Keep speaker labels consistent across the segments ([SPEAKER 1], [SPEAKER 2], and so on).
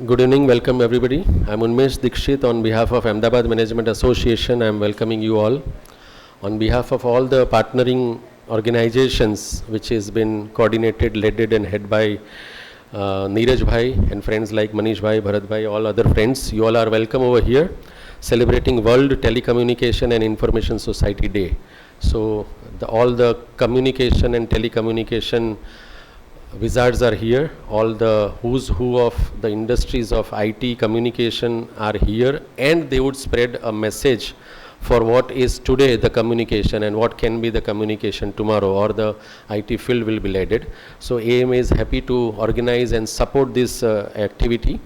[SPEAKER 1] Good evening, welcome everybody. I'm Unmesh Dikshit on behalf of Ahmedabad Management Association. I'm welcoming you all. On behalf of all the partnering organizations which has been coordinated, led and head by Neeraj Bhai and friends like Manish Bhai, Bharat Bhai, all other friends, you all are welcome over here celebrating World Telecommunication and Information Society Day. So all the communication and telecommunication wizards are here. All the who's who of the industries of IT communication are here, and they would spread a message for what is today the communication and what can be the communication tomorrow, or the IT field will be led. So AMA is happy to organize and support this activity.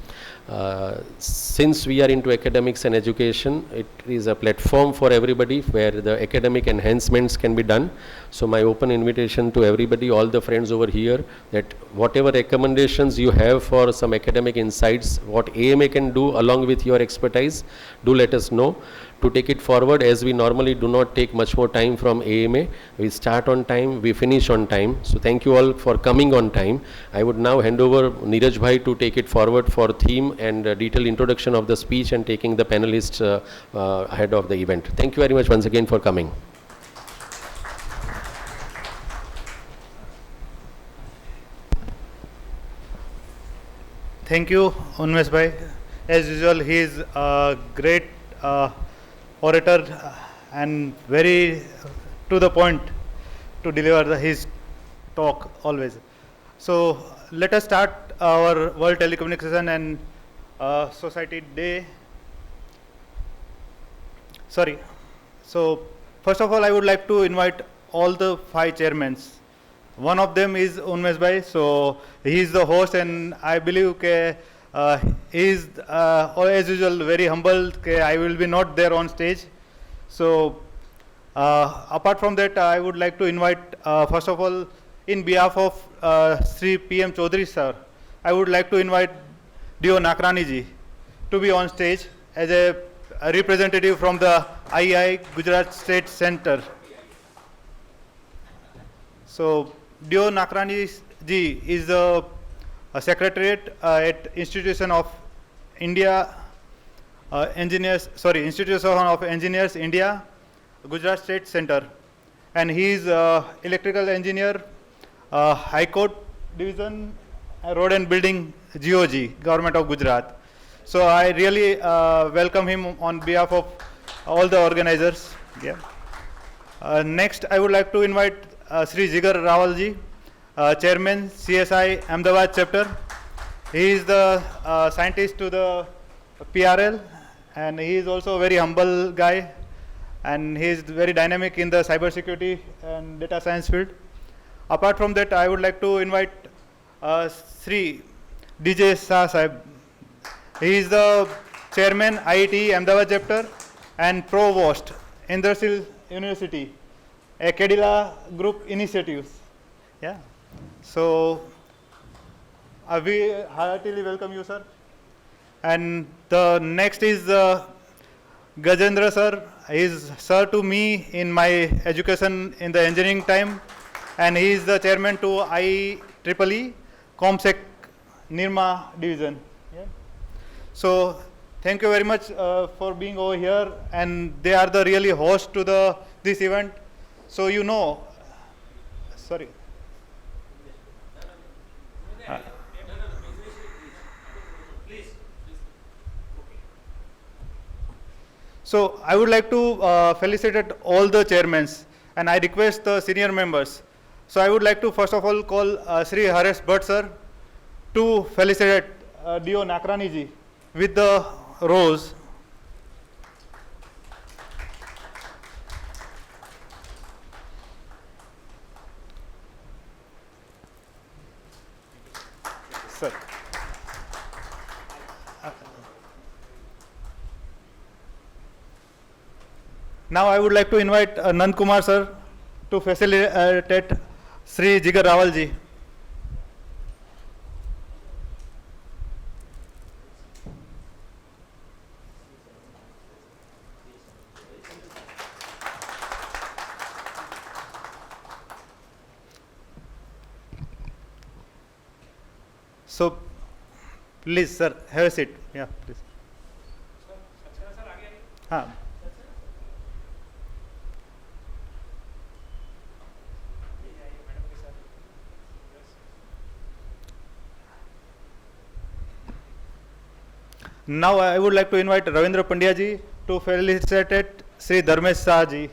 [SPEAKER 1] Since we are into academics and education, it is a platform for everybody where the academic enhancements can be done. So my open invitation to everybody, all the friends over here, that whatever recommendations you have for some academic insights, what AMA can do along with your expertise, do let us know to take it forward, as we normally do not take much more time from AMA. We start on time, we finish on time. So thank you all for coming on time. I would now hand over Neeraj Bhai to take it forward for theme and detailed introduction of the speech and taking the panelists ahead of the event. Thank you very much once again for coming.
[SPEAKER 2] Thank you, Unmesh Bhai. As usual, he is a great orator and very to the point to deliver his talk always. So let us start our World Telecommunication and Society Day. Sorry. So first of all, I would like to invite all the 5 chairmen. One of them is Unmesh Bhai, so he is the host, and I believe he is as usual very humble. I will be not there on stage. So apart from that, I would like to invite first of all, in behalf of Sri PM Chaudhary sir, I would like to invite Dio Nakrani ji to be on stage as a representative from the II Gujarat State Center. So Dio Nakrani ji is a secretariat at Institution of India Institution of Engineers India, Gujarat State Center, and he is electrical engineer, High Court Division, Road and Building, GOG, Government of Gujarat. So I really welcome him on behalf of all the organizers. Yeah. Next, I would like to invite Sri Jigar Rawal ji, Chairman CSI Ahmedabad chapter. He is the scientist to the PRL, and he is also a very humble guy, and he is very dynamic in the cybersecurity and data science field. Apart from that, I would like to invite Sri DJ Shah Sahib. He is the Chairman IIT Ahmedabad chapter and Provost Indrasil University, a Kedila Group Initiatives. Yeah. So we heartily welcome you, sir. And the next is Gajendra sir. He is sir to me in my education in the engineering time, and he is the chairman to IEEE Comsec Nirma division. Yeah. So thank you very much for being over here, and they are the really host to this event. So you know, sorry. So I would like to felicitate all the chairmen, and I request the senior members. So I would like to first of all call Sri Haresh Bhatt sir to felicitate Dio Nakrani ji with the rose. Sir. Now I would like to invite Nand Kumar sir to facilitate Sri Jigar Rawal ji. So Please, sir, have a seat. Yeah, please. हाँ. Now I would like to invite Ravindra Pandya ji to felicitate Sri Dharmesh Shah ji.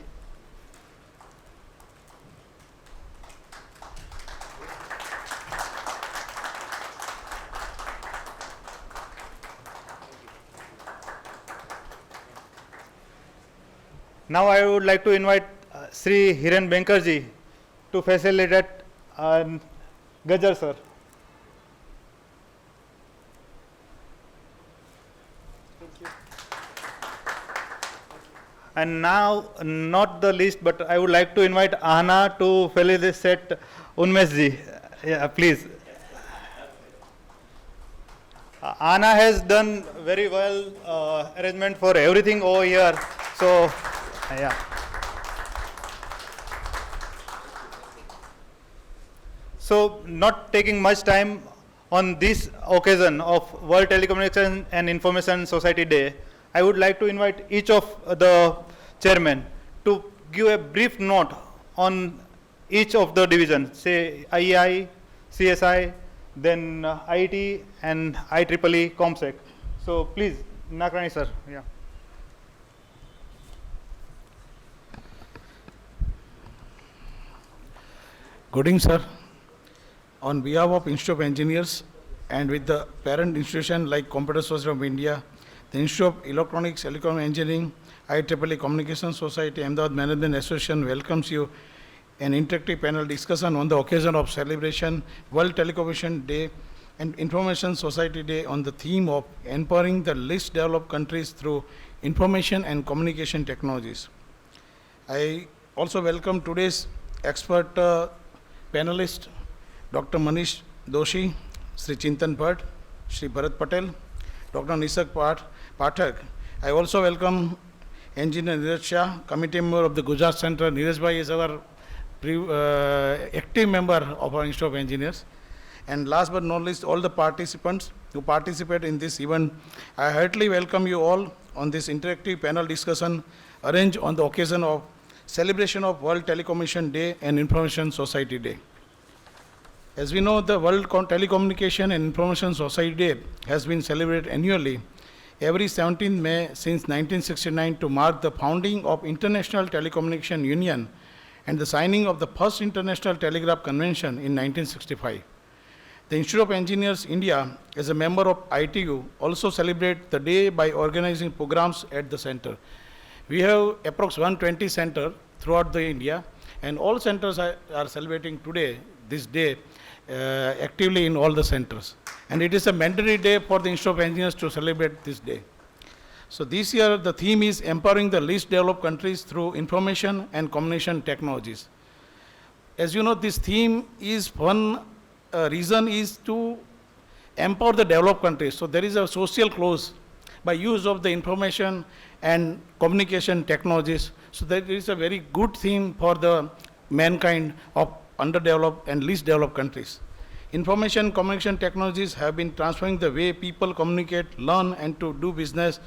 [SPEAKER 2] Now I would like to invite Sri Hiren Bankar ji to facilitate Gajar sir. And now, not the least, but I would like to invite Ahna to felicitate Unmesh ji. Yeah, please. Anna has done very well arrangement for everything over here. So, yeah. So, not taking much time on this occasion of World Telecommunication and Information Society Day, I would like to invite each of the chairmen to give a brief note on each of the divisions, say IEI, CSI, then IET and IEEE ComSec. So please, Nakrani sir. Yeah.
[SPEAKER 3] Good evening, sir. On behalf of Institute of Engineers and with the parent institution like Computer Society of India, the Institute of Electronics, Telecom Engineering, IEEE Communication Society, Ahmedabad Management Association welcomes you an interactive panel discussion on the occasion of celebration World Telecommunication Day and Information Society Day on the theme of empowering the least developed countries through information and communication technologies. I also welcome today's expert panelist, Dr. Manish Doshi, Sri Chintan Bhatt, Sri Bharat Patel, Dr. Nisak Pathak. I also welcome Engineer Neeraj Shah, committee member of the Gujarat Center. Neeraj Bhai is our active member of our Institute of Engineers. And last but not least, all the participants who participate in this event. I heartily welcome you all on this interactive panel discussion arranged on the occasion of celebration of World Telecommunication Day and Information Society Day. As we know, the World Telecommunication and Information Society Day has been celebrated annually every 17th May since 1969 to mark the founding of International Telecommunication Union and the signing of the first International Telegraph Convention in 1965. The Institute of Engineers India, as a member of ITU, also celebrate the day by organizing programs at the center. We have approx 120 centers throughout the India, and all centers are celebrating today, this day, actively in all the centers. And it is a mandatory day for the Institute of Engineers to celebrate this day. So this year the theme is empowering the least developed countries through information and communication technologies. As you know, this theme is one reason is to empower the developed countries. So there is a social clause by use of the information and communication technologies. So that is a very good theme for the mankind of underdeveloped and least developed countries. Information communication technologies have been transforming the way people communicate, learn, and to do business.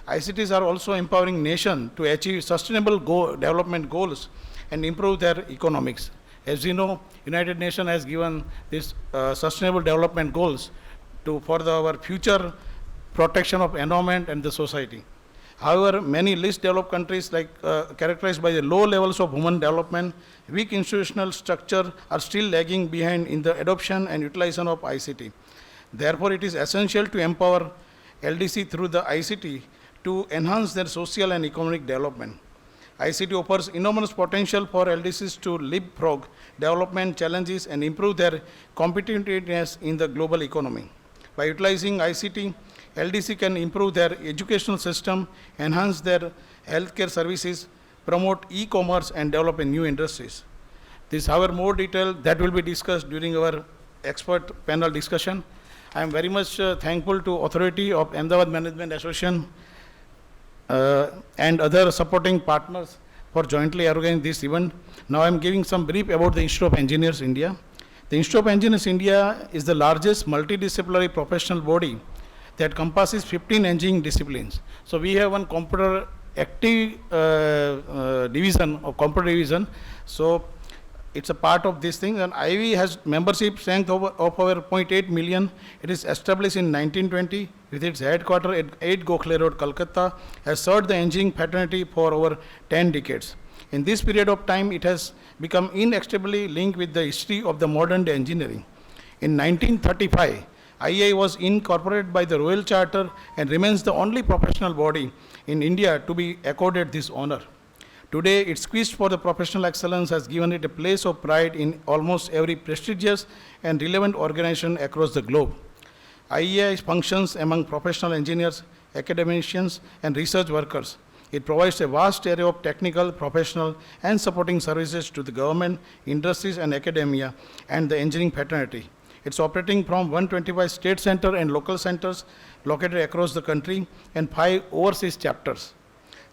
[SPEAKER 3] ICTs are also empowering nations to achieve sustainable development goals and improve their economics. As you know, United Nations has given this sustainable development goals for our future protection of environment and the society. However, many least developed countries characterized by the low levels of human development, weak institutional structure are still lagging behind in the adoption and utilization of ICT. Therefore, it is essential to empower LDC through the ICT to enhance their social and economic development. ICT offers enormous potential for LDCs to leapfrog development challenges and improve their competitiveness in the global economy. By utilizing ICT, LDC can improve their educational system, enhance their healthcare services, promote e-commerce, and develop in new industries. This, however, more detail that will be discussed during our expert panel discussion. I am very much thankful to authority of Ahmedabad Management Association and other supporting partners for jointly organizing this event. Now I am giving some brief about the Institute of Engineers India. The Institute of Engineers India is the largest multidisciplinary professional body that compasses 15 engineering disciplines. So we have one computer active division or computer division. So it's a part of this thing, and IV has membership strength of over 0.8 million. It is established in 1920 with its headquarters at 8 Gokhale Road, Calcutta, has served the engineering fraternity for over 10 decades. In this period of time, it has become inextricably linked with the history of the modern day engineering. In 1935, IEI was incorporated by the Royal Charter and remains the only professional body in India to be accorded this honor. Today, its quest for the professional excellence has given it a place of pride in almost every prestigious and relevant organization across the globe. IEI functions among professional engineers, academicians, and research workers. It provides a vast array of technical, professional, and supporting services to the government, industries, and academia, and the engineering fraternity. It's operating from 125 state centers and local centers located across the country and 5 overseas chapters.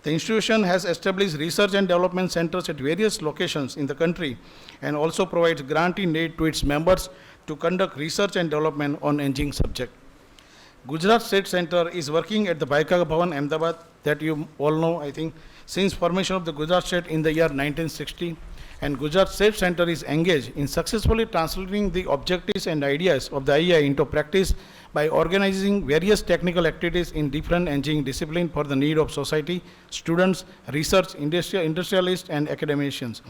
[SPEAKER 3] The institution has established research and development centers at various locations in the country and also provides granting aid to its members to conduct research and development on engineering subject. Gujarat State Center is working at the Baika Bhavan, Ahmedabad, that you all know, I think, since formation of the Gujarat State in the year 1960. And Gujarat State Center is engaged in successfully translating the objectives and ideas of the IEI into practice by organizing various technical activities in different engineering disciplines for the need of society, students, research, industrialists, and academicians.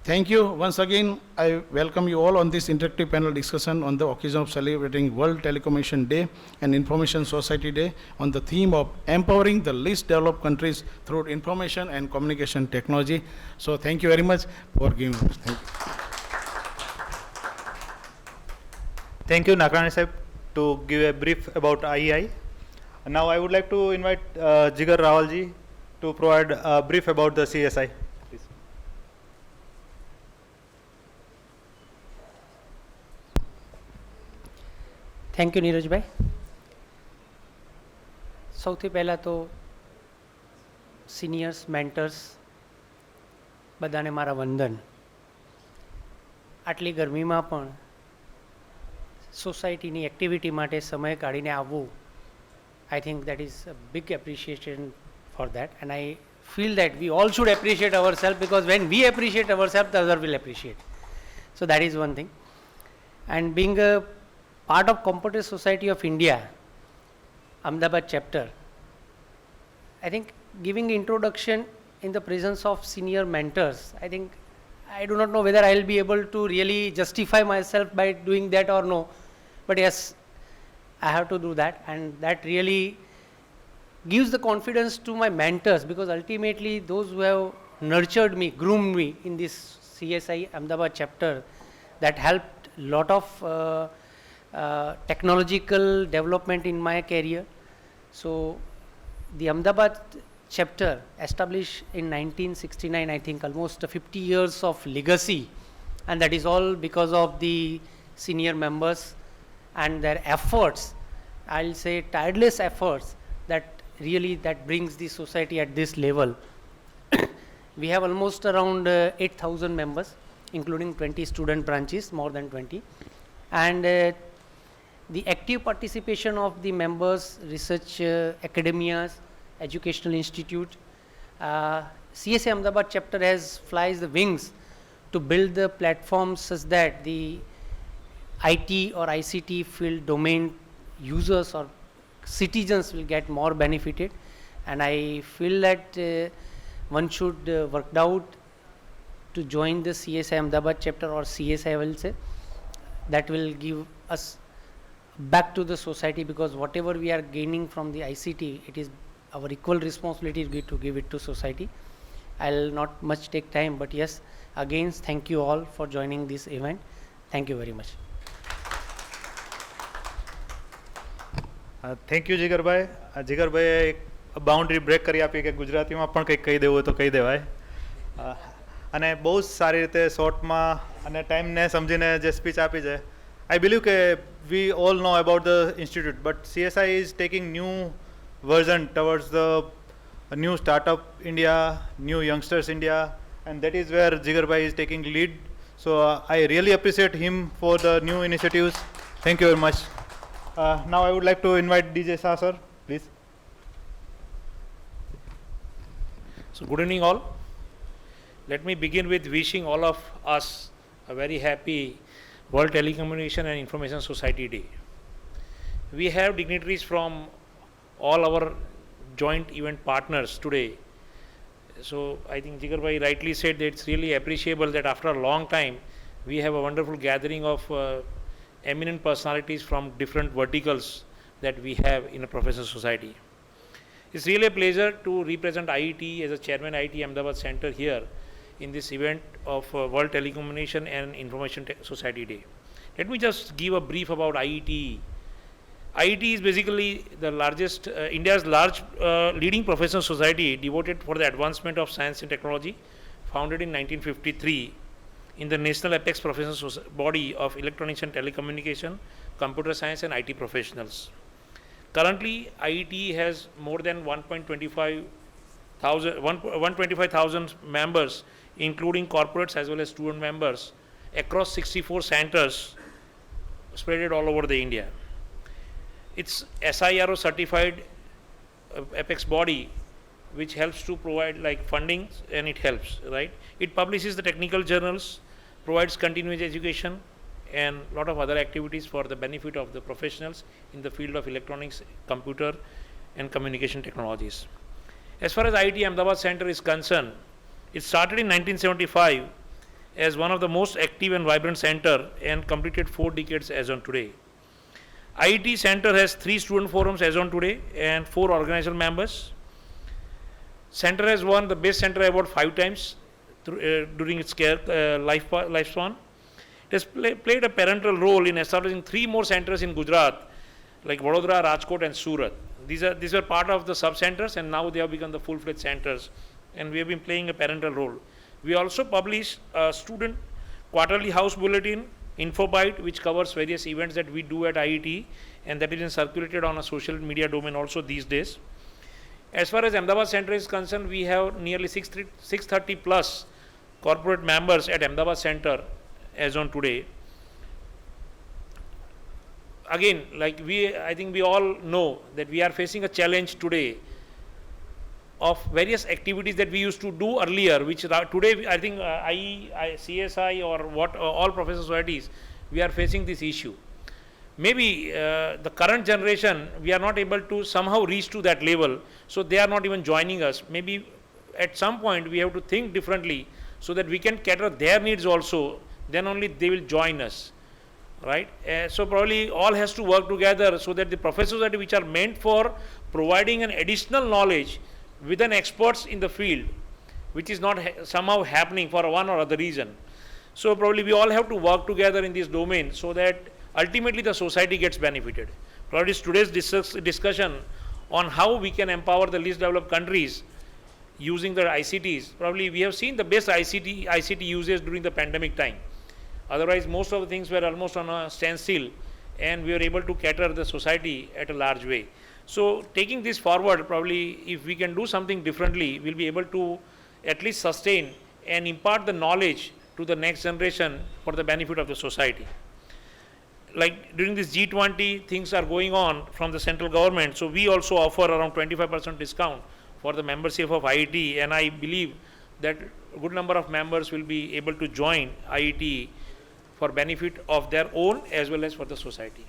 [SPEAKER 3] Thank you. Once again, I welcome you all on this interactive panel discussion on the occasion of celebrating World Telecommunication Day and Information Society Day on the theme of empowering the least developed countries through information and communication technology. So thank you very much for giving us.
[SPEAKER 2] Thank you, Nakrani Sahib, to give a brief about IEI. Now I would like to invite Jigar Rawalji to provide a brief about the CSI. Please.
[SPEAKER 4] Thank you નીરજભાઈ. સૌથી પહેલાં તો seniors mentors બધાને મારા વંદન. આટલી ગરમીમાં પણ સોસાયટીની એક્ટિવિટી માટે સમય કાઢીને આવવું, I think that is a big appreciation for that, and I feel that we all should appreciate ourselves, because when we appreciate ourselves, the other will appreciate. So that is one thing. And being a part of Computer Society of India, Ahmedabad chapter, I think giving introduction in the presence of senior mentors, I think I do not know whether I will be able to really justify myself by doing that or no, but yes, I have to do that, and that really gives the confidence to my mentors, because ultimately those who have nurtured me, groomed me in this CSI Ahmedabad chapter, that helped a lot of technological development in my career. So the Ahmedabad chapter, established in 1969, I think almost 50 years of legacy, and that is all because of the senior members and their efforts, I'll say tireless efforts, that really that brings the society at this level. We have almost around 8,000 members, including 20 student branches, more than 20, and the active participation of the members, research academias, educational institute. CSI Ahmedabad chapter has flies the wings to build the platform such that the IT or ICT field domain users or citizens will get more benefited, and I feel that one should work out to join the CSI Ahmedabad chapter, or CSI I will say, that will give us back to the society, because whatever we are gaining from the ICT, it is our equal responsibility to give it to society. I'll not much take time, but yes, again, thank you all for joining this event. Thank you very much.
[SPEAKER 2] Thank you જીગરભાઈ. જીગરભાઈએ એક boundary break કરી આપી કે ગુજરાતીમાં પણ કંઈક કહી દેવું હોય તો કહી દેવાય, અને બહુ જ સારી રીતે શોર્ટમાં અને ટાઈમને સમજીને જે સ્પીચ આપી છે. આઈ બિલીવ કે we all know about the institute, but CSI is taking new version towards the new startup India, new youngsters India, and that is where Jigar Bhai is taking lead. So I really appreciate him for the new initiatives. Thank you very much. Now I would like to invite DJ Shah sir, please.
[SPEAKER 5] So good evening all. Let me begin with wishing all of us a very happy World Telecommunication and Information Society Day. We have dignitaries from all our joint event partners today. So I think Jigar bhai rightly said that it's really appreciable that after a long time we have a wonderful gathering of eminent personalities from different verticals that we have in a professional society. It's really a pleasure to represent IET as a chairman IET Ahmedabad Center here in this event of World Telecommunication and Information Society Day. Let me just give a brief about IET. IET is basically the largest, India's large leading professional society devoted for the advancement of science and technology, founded in 1953 in the National Apex Professional Body of Electronics and Telecommunication, Computer Science and IT Professionals. Currently, IET has more than 125,000 members, including corporates as well as student members, across 64 centers spread all over the India. It's SIRO certified apex body, which helps to provide like funding, and it helps, right? It publishes the technical journals, provides continuous education, and a lot of other activities for the benefit of the professionals in the field of electronics, computer, and communication technologies. As far as IIT Ahmedabad Center is concerned, it started in 1975 as one of the most active and vibrant center and completed 4 decades as on today. IIT Center has 3 student forums as on today and 4 organizational members. Center has won the Best Center Award 5 times during its lifespan. It has played a parental role in establishing 3 more centers in Gujarat, like Vadodara, Rajkot, and Surat. These were part of the sub-centers, and now they have become the full-fledged centers, and we have been playing a parental role. We also publish a student quarterly house bulletin, InfoBite, which covers various events that we do at IET, and that is circulated on a social media domain also these days. As far as Ahmedabad Center is concerned, we have nearly 630 plus corporate members at Ahmedabad Center as on today. Again, like I think we all know that we are facing a challenge today of various activities that we used to do earlier, which today I think CSI or what all professional societies, we are facing this issue. Maybe the current generation, we are not able to somehow reach to that level, so they are not even joining us. Maybe at some point we have to think differently so that we can cater their needs also, then only they will join us, right? So probably all has to work together so that the professional society which are meant for providing an additional knowledge with an experts in the field, which is not somehow happening for one or other reason. So probably we all have to work together in this domain so that ultimately the society gets benefited. Probably today's discussion on how we can empower the least developed countries using the ICTs. Probably we have seen the best ICT usage during the pandemic time. Otherwise, most of the things were almost on a standstill, and we were able to cater the society at a large way. So taking this forward, probably if we can do something differently, we'll be able to at least sustain and impart the knowledge to the next generation for the benefit of the society. Like during this G20, things are going on from the central government, so we also offer around 25% discount for the membership of IET, and I believe that a good number of members will be able to join IET for benefit of their own as well as for the society.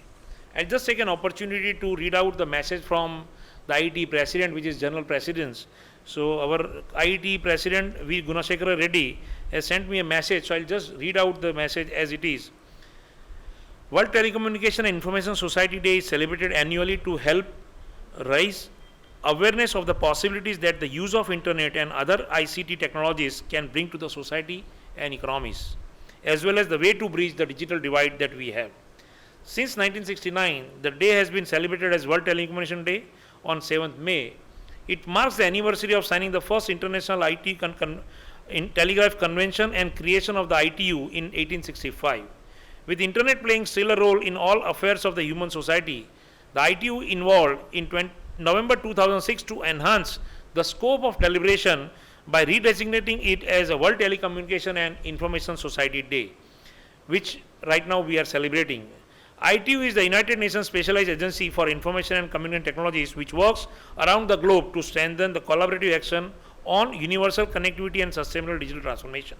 [SPEAKER 5] I'll just take an opportunity to read out the message from the IET president, which is General Presidents. So our IET president, V. Gunashekhara Reddy, has sent me a message, so I'll just read out the message as it is. World Telecommunication and Information Society Day is celebrated annually to help raise awareness of the possibilities that the use of internet and other ICT technologies can bring to the society and economies, as well as the way to bridge the digital divide that we have. Since 1969, the day has been celebrated as World Telecommunication Day on 7th May. It marks the anniversary of signing the first international IT telegraph convention and creation of the ITU in 1865. With internet playing still a role in all affairs of the human society, the ITU involved in November 2006 to enhance the scope of deliberation by redesignating it as a World Telecommunication and Information Society Day, which right now we are celebrating. ITU is the United Nations Specialized Agency for Information and Communication Technologies, which works around the globe to strengthen the collaborative action on universal connectivity and sustainable digital transformation.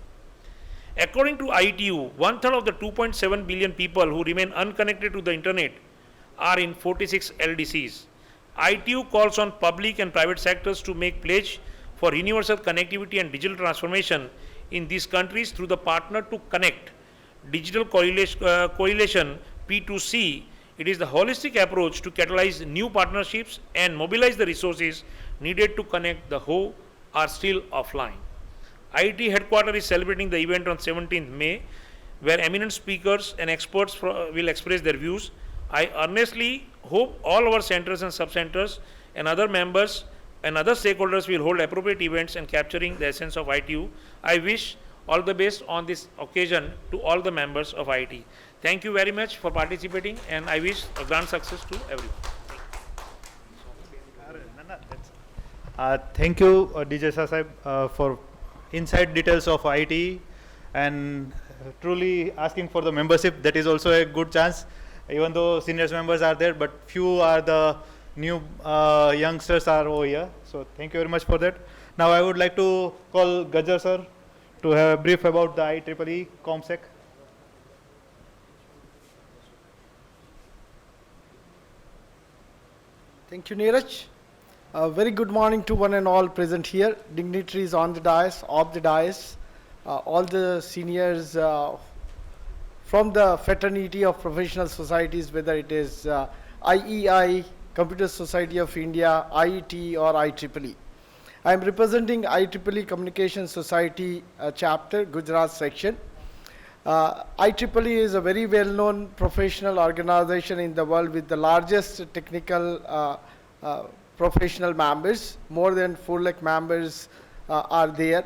[SPEAKER 5] According to ITU, one-third of the 2.7 billion people who remain unconnected to the internet are in 46 LDCs. ITU calls on public and private sectors to make pledge for universal connectivity and digital transformation in these countries through the Partner to Connect Digital Coalition P2C. It is the holistic approach to catalyze new partnerships and mobilize the resources needed to connect the who are still offline. IIT headquarters is celebrating the event on 17th May, where eminent speakers and experts will express their views. I earnestly hope all our centers and sub-centers and other members and other stakeholders will hold appropriate events and capturing the essence of ITU. I wish all the best on this occasion to all the members of IIT. Thank you very much for participating, and I wish a grand success to everyone.
[SPEAKER 2] Thank you, DJ Sahib, for inside details of IT, and truly asking for the membership. That is also a good chance, even though seniors members are there, but few are the new youngsters are over here. So thank you very much for that. Now I would like to call Gajjar sir to have a brief about the IEEE ComSec.
[SPEAKER 6] Thank you, Neeraj. Very good morning to one and all present here, dignitaries on the dais, off the dais, all the seniors from the fraternity of professional societies, whether it is IEI, Computer Society of India, IET or IEEE. I am representing IEEE Communication Society chapter, Gujarat section. IEEE is a very well-known professional organization in the world with the largest technical professional members. More than 4 lakh members are there.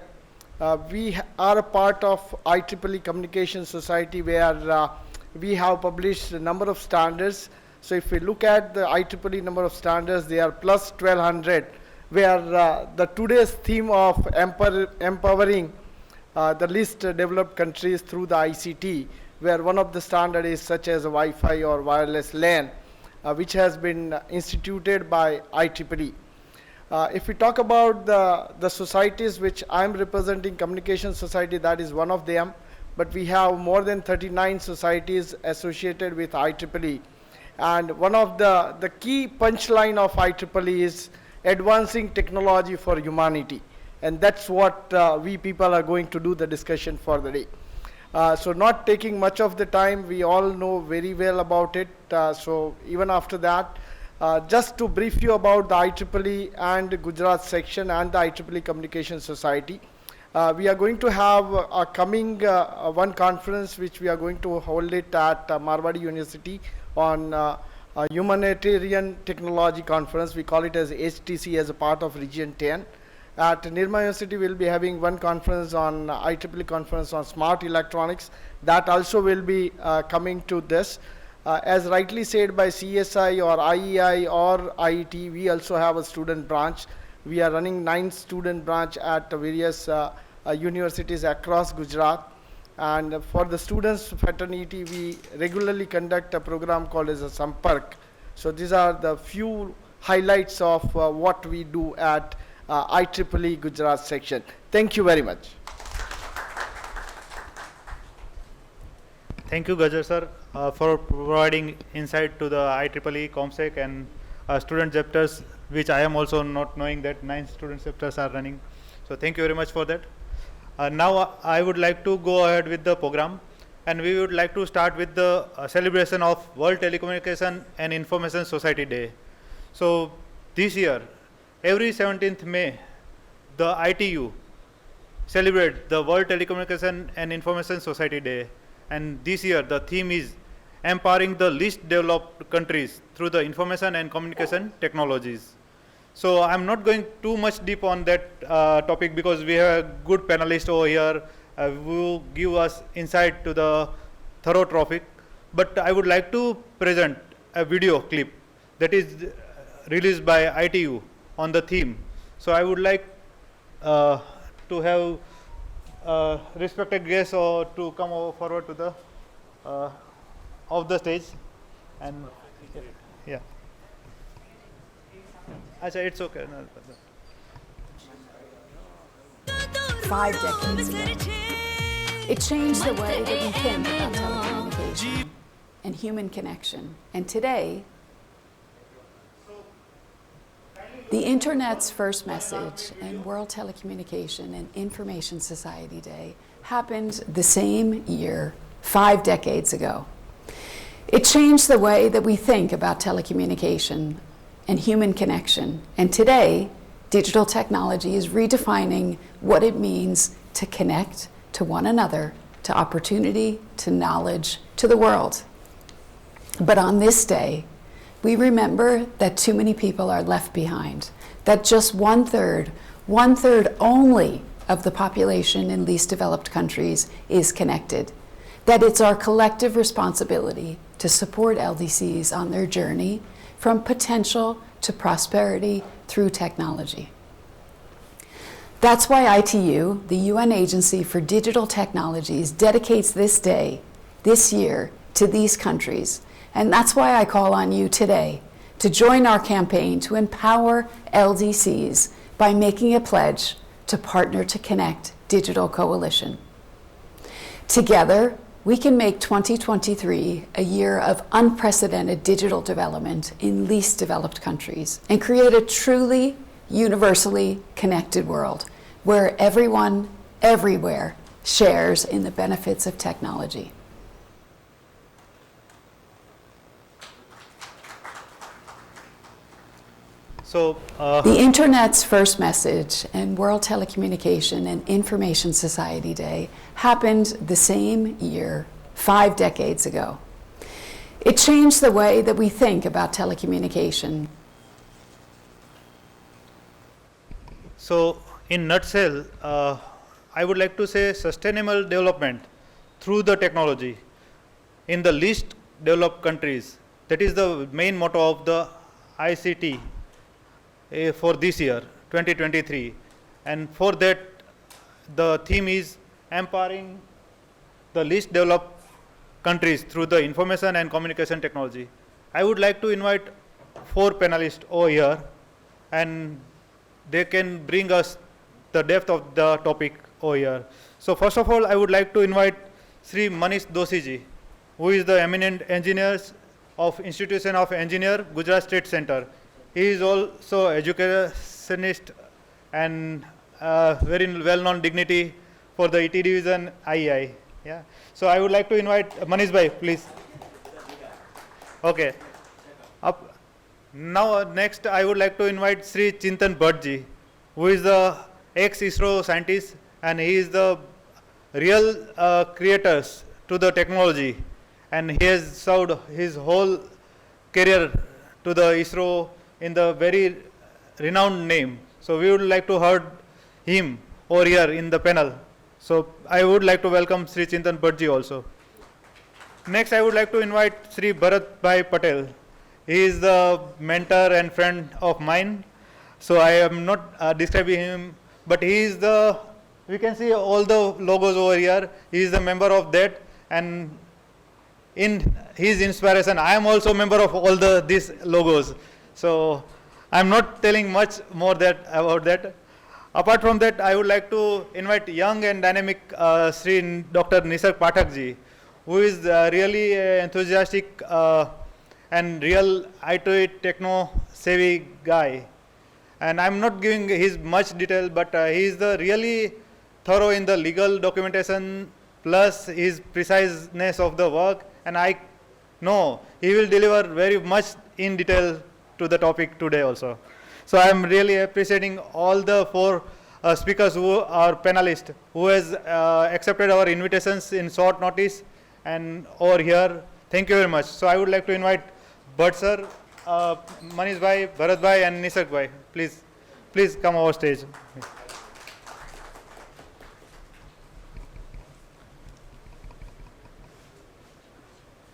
[SPEAKER 6] We are a part of IEEE Communication Society, where we have published a number of standards. So if we look at the IEEE number of standards, they are plus 1200, where the today's theme of empowering the least developed countries through the ICT, where one of the standards is such as Wi-Fi or wireless LAN, which has been instituted by IEEE. If we talk about the societies which I'm representing, Communication Society, that is one of them, but we have more than 39 societies associated with IEEE. And one of the key punchline of IEEE is advancing technology for humanity. And that's what we people are going to do the discussion for the day. So not taking much of the time, we all know very well about it. So even after that, just to brief you about the IEEE and Gujarat section and the IEEE Communication Society. We are going to have a coming one conference which we are going to hold it at Marwadi University on a humanitarian technology conference. We call it as HTC as a part of Region 10. At Nirma University, we'll be having one conference on IEEE conference on smart electronics. That also will be coming to this. As rightly said by CSI or IEI or IET, we also have a student branch. We are running 9 student branch at various universities across Gujarat. And for the students fraternity, we regularly conduct a program called as a Sampark. So these are the few highlights of what we do at IEEE Gujarat section. Thank you very much.
[SPEAKER 2] Thank you, Gajjar sir, for providing insight to the IEEE ComSec and student chapters, which I am also not knowing that 9 student chapters are running. So thank you very much for that. Now I would like to go ahead with the program, and we would like to start with the celebration of World Telecommunication and Information Society Day. So this year, every 17th May, the ITU celebrate the World Telecommunication and Information Society Day. And this year, the theme is empowering the least developed countries through the information and communication technologies. So I'm not going too much deep on that topic, because we have a good panelist over here who will give us insight to the thorough topic. But I would like to present a video clip that is released by ITU on the theme. So I would like to have respected guests or to come over forward to the of the stage. And yeah. Acha, it's okay. No,
[SPEAKER 7] 5 decades ago. It changed the way that we think about telecommunication and human connection. And today, the Internet's first message and World Telecommunication and Information Society Day happened the same year, 5 decades ago. It changed the way that we think about telecommunication and human connection. And today, digital technology is redefining what it means to connect to one another, to opportunity, to knowledge, to the world. But on this day, we remember that too many people are left behind, that just one third only of the population in least developed countries is connected, that it's our collective responsibility to support LDCs on their journey from potential to prosperity through technology. That's why ITU, the UN Agency for Digital Technologies, dedicates this day, this year, to these countries. And that's why I call on you today to join our campaign to empower LDCs by making a pledge to Partner to Connect Digital Coalition. Together, we can make 2023 a year of unprecedented digital development in least developed countries and create a truly universally connected world where everyone, everywhere, shares in the benefits of technology.
[SPEAKER 2] So,
[SPEAKER 7] The Internet's first message and World Telecommunication and Information Society Day happened the same year, 5 decades ago. It changed the way that we think about telecommunication.
[SPEAKER 2] So, in nutshell, I would like to say sustainable development through the technology in the least developed countries. That is the main motto of the ICT for this year, 2023. And for that, the theme is empowering the least developed countries through the information and communication technology. I would like to invite 4 panelists over here, and they can bring us the depth of the topic over here. So first of all, I would like to invite Sri Manish Doshi ji, who is the eminent engineer of Institution of Engineer, Gujarat State Center. He is also educationist and very well-known dignity for the ET division IEI. Yeah. So I would like to invite Manish bhai, please. Okay. Now next I would like to invite Sri Chintan Bhatt ji, who is the ex-ISRO scientist, and he is the real creators to the technology, and he has served his whole career to the ISRO in the very renowned name. So we would like to hear him over here in the panel. So I would like to welcome Sri Chintan Bhatt ji also. Next I would like to invite Sri Bharat Bhai Patel. He is the mentor and friend of mine. So I am not describing him, but he is the, we can see all the logos over here. He is a member of that, and in his inspiration, I am also a member of all these logos. So I'm not telling much more about that. Apart from that, I would like to invite young and dynamic Sri Dr. Nisarg Pathak ji, who is really enthusiastic and real eye-to-it techno-savvy guy. And I'm not giving his much detail, but he is the really thorough in the legal documentation, plus his preciseness of the work, and I know he will deliver very much in detail to the topic today also. So I'm really appreciating all the 4 speakers who are panelists, who has accepted our invitations in short notice and over here. Thank you very much. So I would like to invite Bhatt sir, Manish bhai, Bharat bhai and Nisarg bhai. Please come over stage.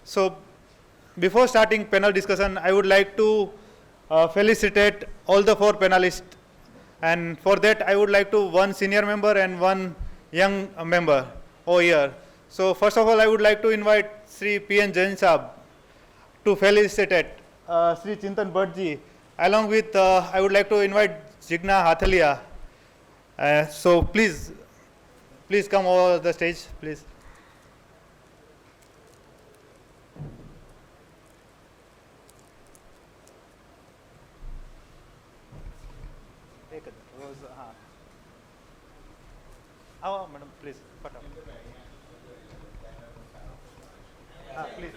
[SPEAKER 2] So before starting panel discussion, I would like to felicitate all the 4 panelists, and for that I would like to 1 senior member and 1 young member over here. So first of all, I would like to invite Sri P.N. Jain Saab to felicitate Sri Chintan Bhattji. Along with, I would like to invite Jigna Hathalia. So please come over the stage, please. Madam, please. Please.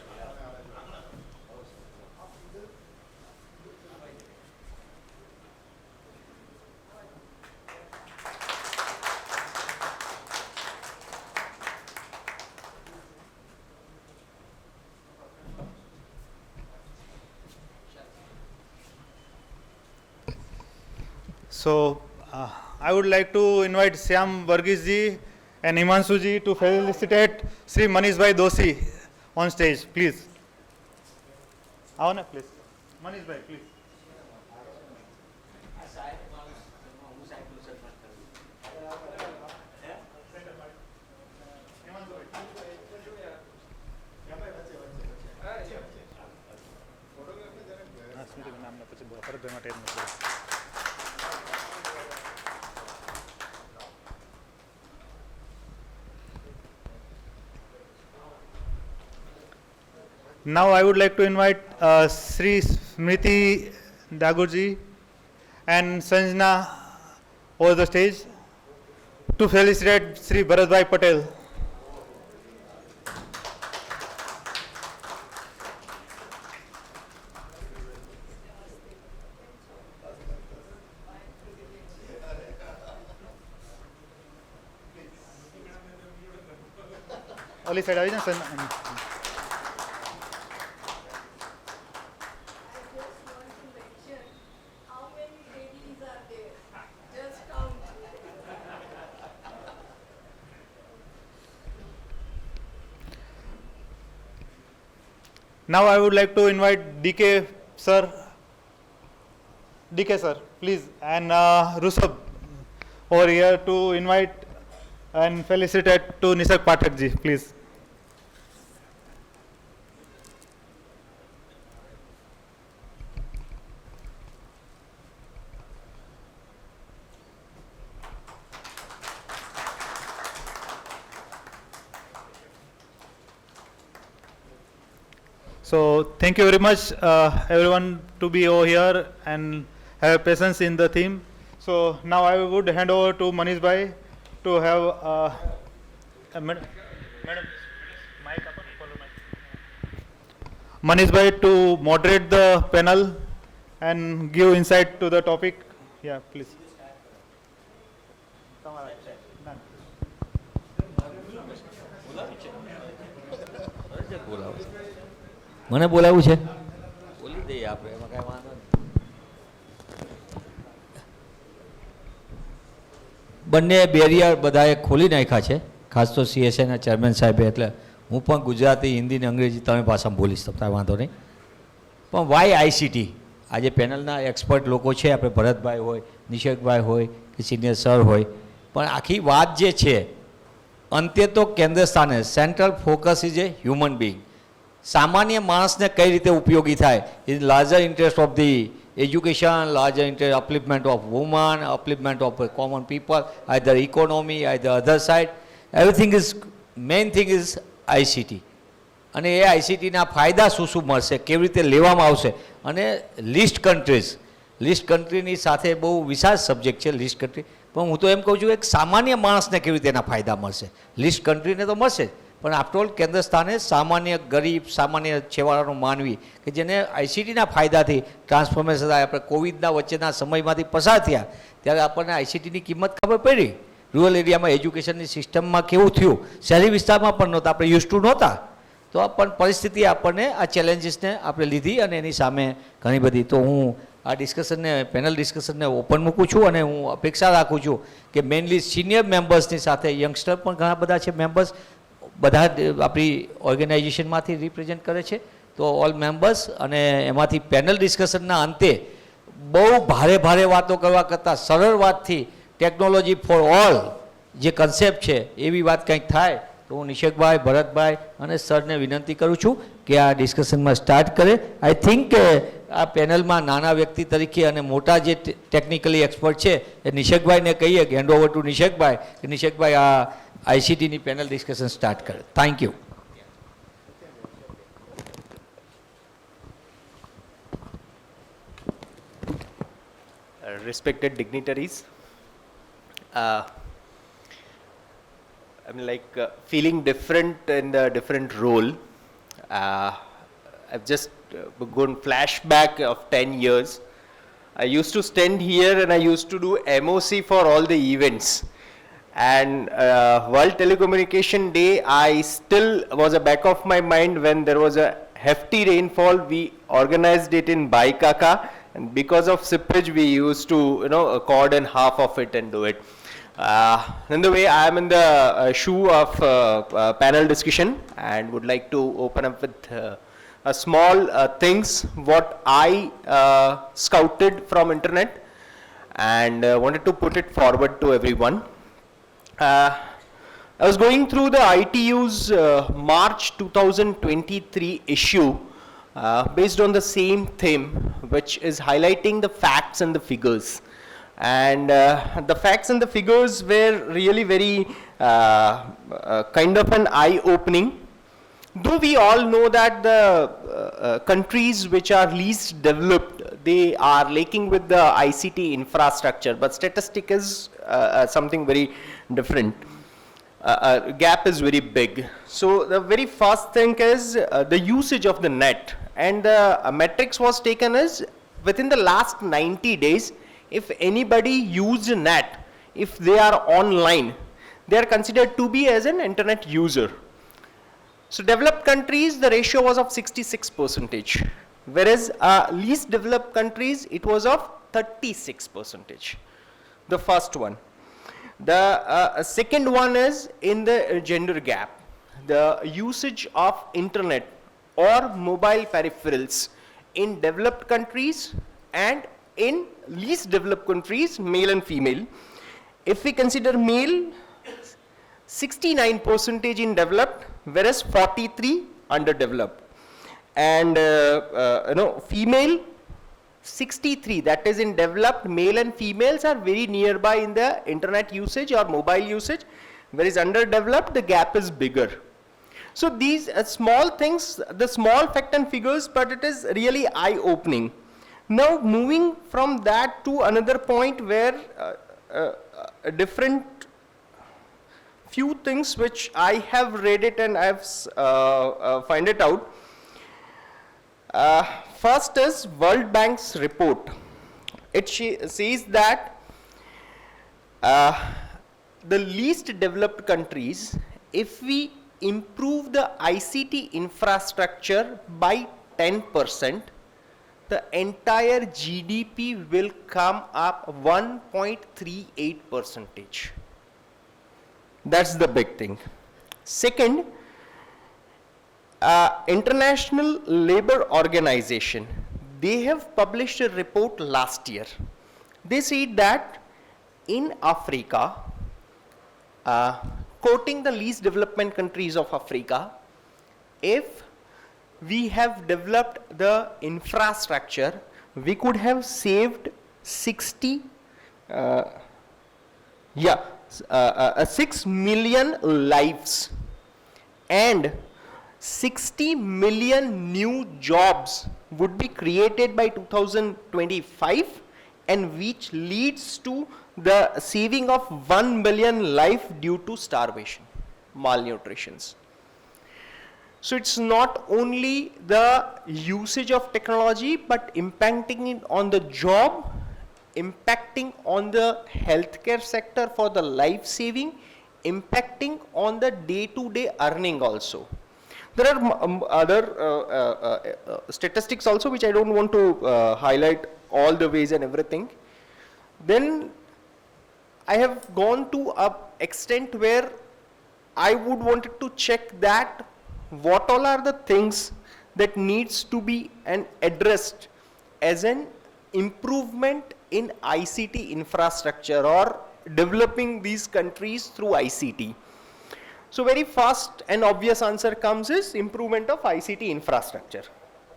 [SPEAKER 2] So, I would like to invite Syam Varghese ji and Himanshu ji to felicitate Sri Manish Bhai Doshi on stage, please. Avana, please. Manish Bhai, please. Now I would like to invite Sri Smriti Dagurji and Sanjana over the stage to felicitate Sri Bharatbhai Patel. Only side આવી જાઓ sir. Now I would like to invite DK sir, please, and Rusab over here to invite and felicitate to Nisak Pathak ji, please. So thank you very much everyone to be over here and have patience in the theme. So now I would hand over to Manish Bhai to have madam, mic up, follow mic. Manish Bhai to moderate the panel and give insight to the topic. Yeah, please.
[SPEAKER 8] મને બોલાવું છે બોલી દઈએ આપણે એમાં કાંઈ વાંધો નહીં. બંને બેરિયર બધાએ ખોલી નાખ્યા છે, ખાસ તો CSAના ચેરમેન સાહેબે. એટલે હું પણ ગુજરાતી, હિન્દી ને અંગ્રેજી ત્રણેય ભાષામાં બોલીશ, તો કાંઈ વાંધો નહીં. પણ વાય ICT આજે પેનલના એક્સપર્ટ લોકો છે, આપણે ભરતભાઈ હોય, નિશેકભાઈ હોય કે સિનિયર સર હોય, પણ આખી વાત જે છે અંતે તો કેન્દ્ર સ્થાને central focus is a human being. સામાન્ય માણસને કઈ રીતે ઉપયોગી થાય, is larger interest of the education, larger interest upliftment of woman, upliftment of common people, either economy, either other side, everything is main thing is ICT. અને એ ICTના ફાયદા શું શું મળશે, કેવી રીતે લેવામાં આવશે. અને લિસ્ટ કન્ટ્રીની સાથે બહુ વિશાળ સબ્જેક્ટ છે લિસ્ટ કન્ટ્રી, પણ હું તો એમ કહું છું એક સામાન્ય માણસને કેવી રીતે એના ફાયદા મળશે. લિસ્ટ કન્ટ્રીને તો મળશે, પણ આફ્ટરઓલ કેન્દ્ર સ્થાને સામાન્ય ગરીબ, સામાન્ય છેવાડાનો માનવી કે જેને ICTના ફાયદાથી ટ્રાન્સફોર્મેશન થાય. આપણે કોવિડના વચ્ચેના સમયમાંથી પસાર થયા ત્યારે આપણને ICTની કિંમત ખબર પડી. રૂરલ એરિયામાં એજ્યુકેશનની સિસ્ટમમાં કેવું થયું, શહેરી વિસ્તારમાં પણ નહોતા, આપણે યુઝ ટુ નહોતા. તો પણ પરિસ્થિતિ આપણને આ ચેલેન્જીસને આપણે લીધી અને એની સામે ઘણી બધી. તો હું આ ડિસ્કશનને, પેનલ ડિસ્કશનને ઓપન મૂકું છું અને હું અપેક્ષા રાખું છું કે મેઇનલી સિનિયર મેમ્બર્સની સાથે યંગસ્ટર પણ ઘણા બધા છે મેમ્બર્સ, બધા આપણી ઓર્ગેનાઇઝેશનમાંથી રિપ્રેઝેન્ટ કરે છે. તો ઓલ મેમ્બર્સ, અને એમાંથી પેનલ ડિસ્કશનના અંતે બહુ ભારે વાતો કરવા કરતાં સરળ વાતથી ટેકનોલોજી ફોર ઓલ જે કન્સેપ્ટ છે એવી વાત કંઈક થાય તો હું નિશેકભાઈ, ભરતભાઈ અને સરને વિનંતી કરું છું કે આ ડિસ્કશનમાં સ્ટાર્ટ કરે. આઈ થિંક આ પેનલમાં નાના વ્યક્તિ તરીકે અને મોટા જે ટેકનિકલી એક્સપર્ટ છે એ નિશેકભાઈને કહીએ કે હેન્ડ ઓવર ટુ નિશેકભાઈ, કે નિશેકભાઈ આ આઈસીટીની પેનલ ડિસ્કશન સ્ટાર્ટ કરે. Thank you.
[SPEAKER 9] Respected dignitaries, I'm feeling different in the different role. I've just gone flashback of 10 years. I used to stand here and I used to do MOC for all the events. And World Telecommunication Day, I still was a back of my mind when there was a hefty rainfall. We organized it in Baikaka, and because of seepage, we used to, cordon half of it and do it. In the way, I am in the shoe of panel discussion and would like to open up with a small things what I scouted from internet and wanted to put it forward to everyone. I was going through the ITU's March 2023 issue based on the same theme, which is highlighting the facts and the figures. And the facts and the figures were really very kind of an eye-opening. Though we all know that the countries which are least developed, they are lacking with the ICT infrastructure, but statistic is something very different. Gap is very big. So the very first thing is the usage of the net, and the metrics was taken as within the last 90 days, if anybody used net, if they are online, they are considered to be as an internet user. So developed countries, the ratio was of 66%, whereas least developed countries, it was of 36%. The first one. The second one is in the gender gap. The usage of internet or mobile peripherals in developed countries and in least developed countries, male and female. If we consider male, 69% in developed, whereas 43 underdeveloped. And female, 63, that is in developed, male and females are very nearby in the internet usage or mobile usage, whereas underdeveloped, the gap is bigger. So these small things, the small fact and figures, but it is really eye-opening. Now moving from that to another point where a different few things which I have read it and I have find it out. First is World Bank's report. It says that the least developed countries, if we improve the ICT infrastructure by 10%, the entire GDP will come up 1.38%. That's the big thing. Second, International Labour Organization, they have published a report last year. They said that in Africa, quoting the least development countries of Africa, if we have developed the infrastructure, we could have saved 6 million lives and 60 million new jobs would be created by 2025, and which leads to the saving of 1 billion life due to starvation, malnutrition. So it's not only the usage of technology, but impacting it on the job, impacting on the healthcare sector for the life saving, impacting on the day-to-day earning also. There are other statistics also, which I don't want to highlight all the ways and everything. Then I have gone to an extent where I would wanted to check that what all are the things that needs to be addressed as an improvement in ICT infrastructure or developing these countries through ICT. So very fast and obvious answer comes is improvement of ICT infrastructure.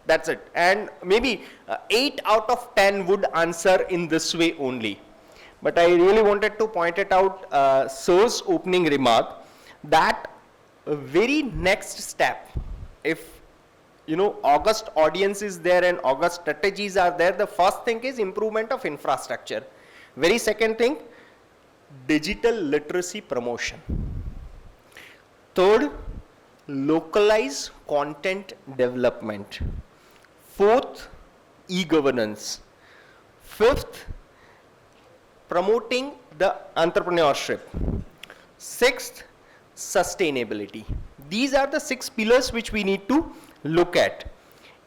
[SPEAKER 9] That's it. And maybe 8 out of 10 would answer in this way only. But I really wanted to point it out, Sir's opening remark, that very next step, if August audience is there and August strategies are there, the first thing is improvement of infrastructure. Very second thing, digital literacy promotion. Third, localize content development. Fourth, e-governance. Fifth, promoting the entrepreneurship. Sixth, sustainability. These are the 6 pillars which we need to look at.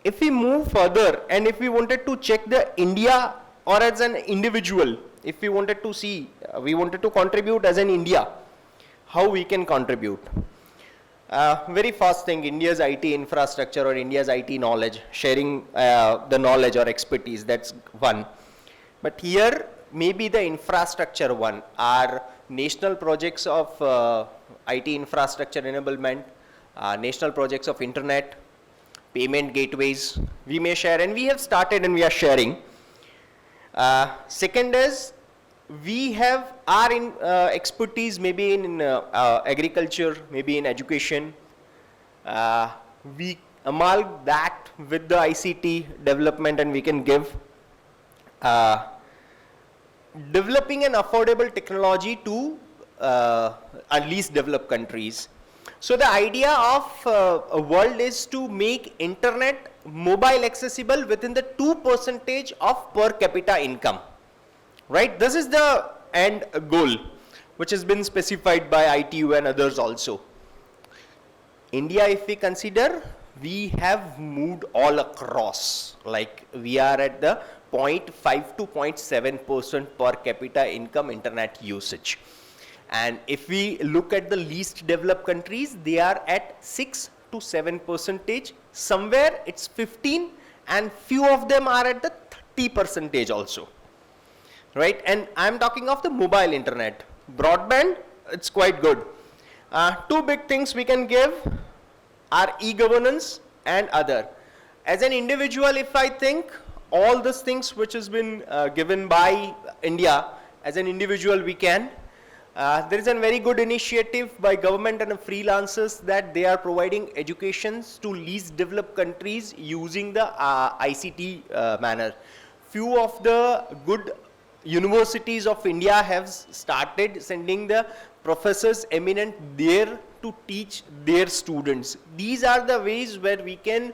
[SPEAKER 9] If we move further and if we wanted to check the India or as an individual, if we wanted to see, we wanted to contribute as an India, how we can contribute. Very first thing, India's IT infrastructure or India's IT knowledge, sharing the knowledge or expertise, that's one. But here, maybe the infrastructure one, are national projects of IT infrastructure enablement, national projects of internet, payment gateways, we may share, and we have started and we are sharing. Second is, we have our expertise maybe in agriculture, maybe in education. We amalgam that with the ICT development and we can give. Developing an affordable technology to at least developed countries. So the idea of a world is to make internet mobile accessible within the 2% of per capita income. Right? This is the end goal which has been specified by ITU and others also. India, if we consider, we have moved all across, like we are at the 0.5 to 0.7% per capita income internet usage. And if we look at the least developed countries, they are at 6 to 7%. Somewhere it's 15 and few of them are at the 30% also. Right? And I'm talking of the mobile internet. Broadband, it's quite good. Two big things we can give are e-governance and other. As an individual, if I think all these things which has been given by India, as an individual we can. There is a very good initiative by government and freelancers that they are providing educations to least developed countries using the ICT manner. Few of the good universities of India have started sending the professors eminent there to teach their students. These are the ways where we can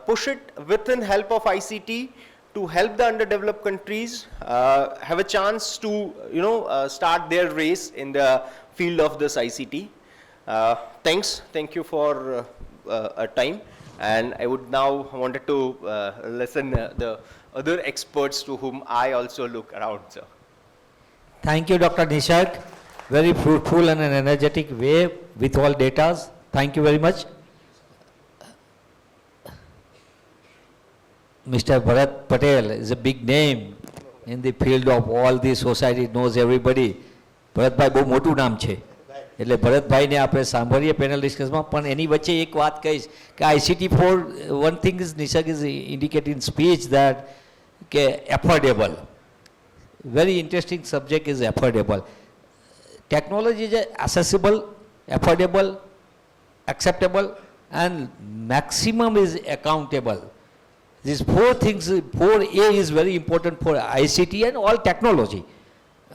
[SPEAKER 9] push it within help of ICT to help the underdeveloped countries have a chance to start their race in the field of this ICT. Thank you for a time, and I would now wanted to listen the other experts to whom I also look around, sir.
[SPEAKER 8] Thank you, Dr. Nishak. Very fruitful and an energetic way with all data. Thank you very much. Mr. Bharat Patel is a big name in the field of all the society, knows everybody. Bharatbhai બહુ મોટું નામ છે એટલે ભરતભાઈને આપણે સાંભળીએ panel ડિસ્કસમાં, પણ એની વચ્ચે એક વાત કહીશ કે ICT for one thing is Nishak is indicating in speech that કે affordable. Very interesting subject is affordable. Technology is accessible, affordable, acceptable, and maximum is accountable. These four things, 4A is very important for ICT and all technology.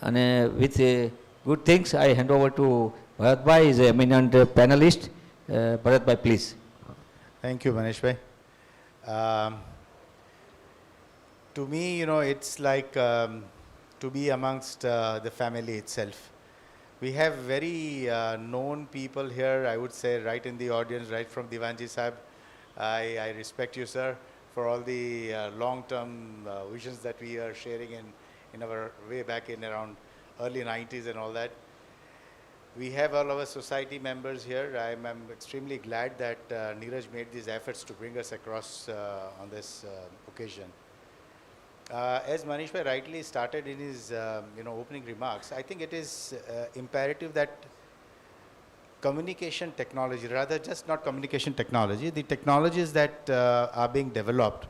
[SPEAKER 8] And with good things, I hand over to Bharatbhai, is an eminent panelist. Bharatbhai, please.
[SPEAKER 10] Thank you, Manishbhai. To me, it's like to be amongst the family itself. We have very known people here, I would say, right in the audience, right from Divanji Sahib. I respect you, sir, for all the long-term visions that we are sharing in our way back in around early 90s and all that. We have all our society members here. I'm extremely glad that Neeraj made these efforts to bring us across on this occasion. As Manish bhai rightly started in his opening remarks, I think it is imperative that communication technology, rather just not communication technology, the technologies that are being developed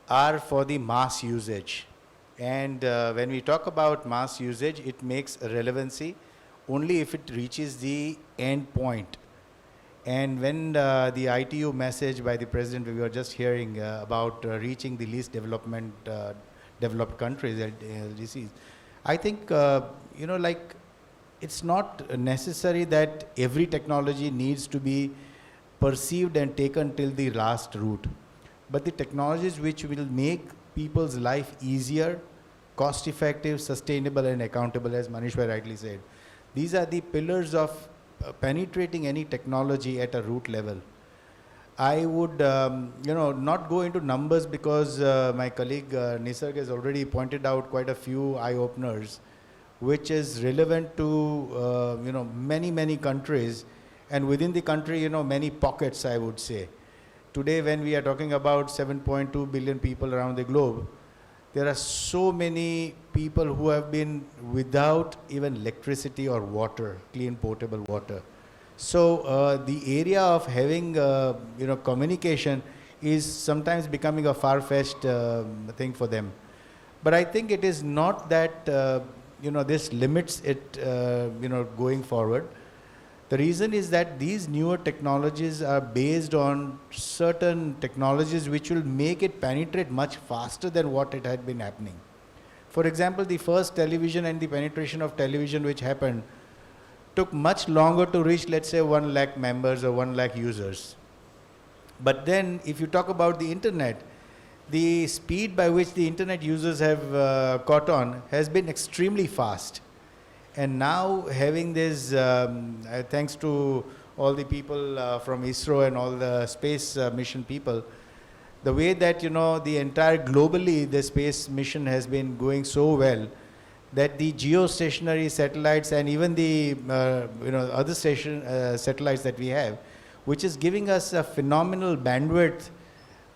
[SPEAKER 10] are for the mass usage. And when we talk about mass usage, it makes a relevancy only if it reaches the end point. And when the ITU message by the president, we were just hearing about reaching the least developed countries, LDCs, I think, like, it's not necessary that every technology needs to be perceived and taken till the last route. But the technologies which will make people's life easier, cost effective, sustainable and accountable, as Manish bhai rightly said, these are the pillars of penetrating any technology at a root level. I would, not go into numbers because my colleague Nisarg has already pointed out quite a few eye-openers, which is relevant to, many countries, and within the country, many pockets, I would say. Today, when we are talking about 7.2 billion people around the globe, there are so many people who have been without even electricity or water, clean potable water. So the area of having, communication is sometimes becoming a far-fetched thing for them. But I think it is not that, this limits it, going forward. The reason is that these newer technologies are based on certain technologies which will make it penetrate much faster than what it had been happening. For example, the first television and the penetration of television which happened took much longer to reach, let's say, 1 lakh members or 1 lakh users. But then, if you talk about the internet, the speed by which the internet users have caught on has been extremely fast. And now having this, thanks to all the people from ISRO and all the space mission people, the way that, the entire globally the space mission has been going so well, that the geostationary satellites and even the other satellites that we have, which is giving us a phenomenal bandwidth,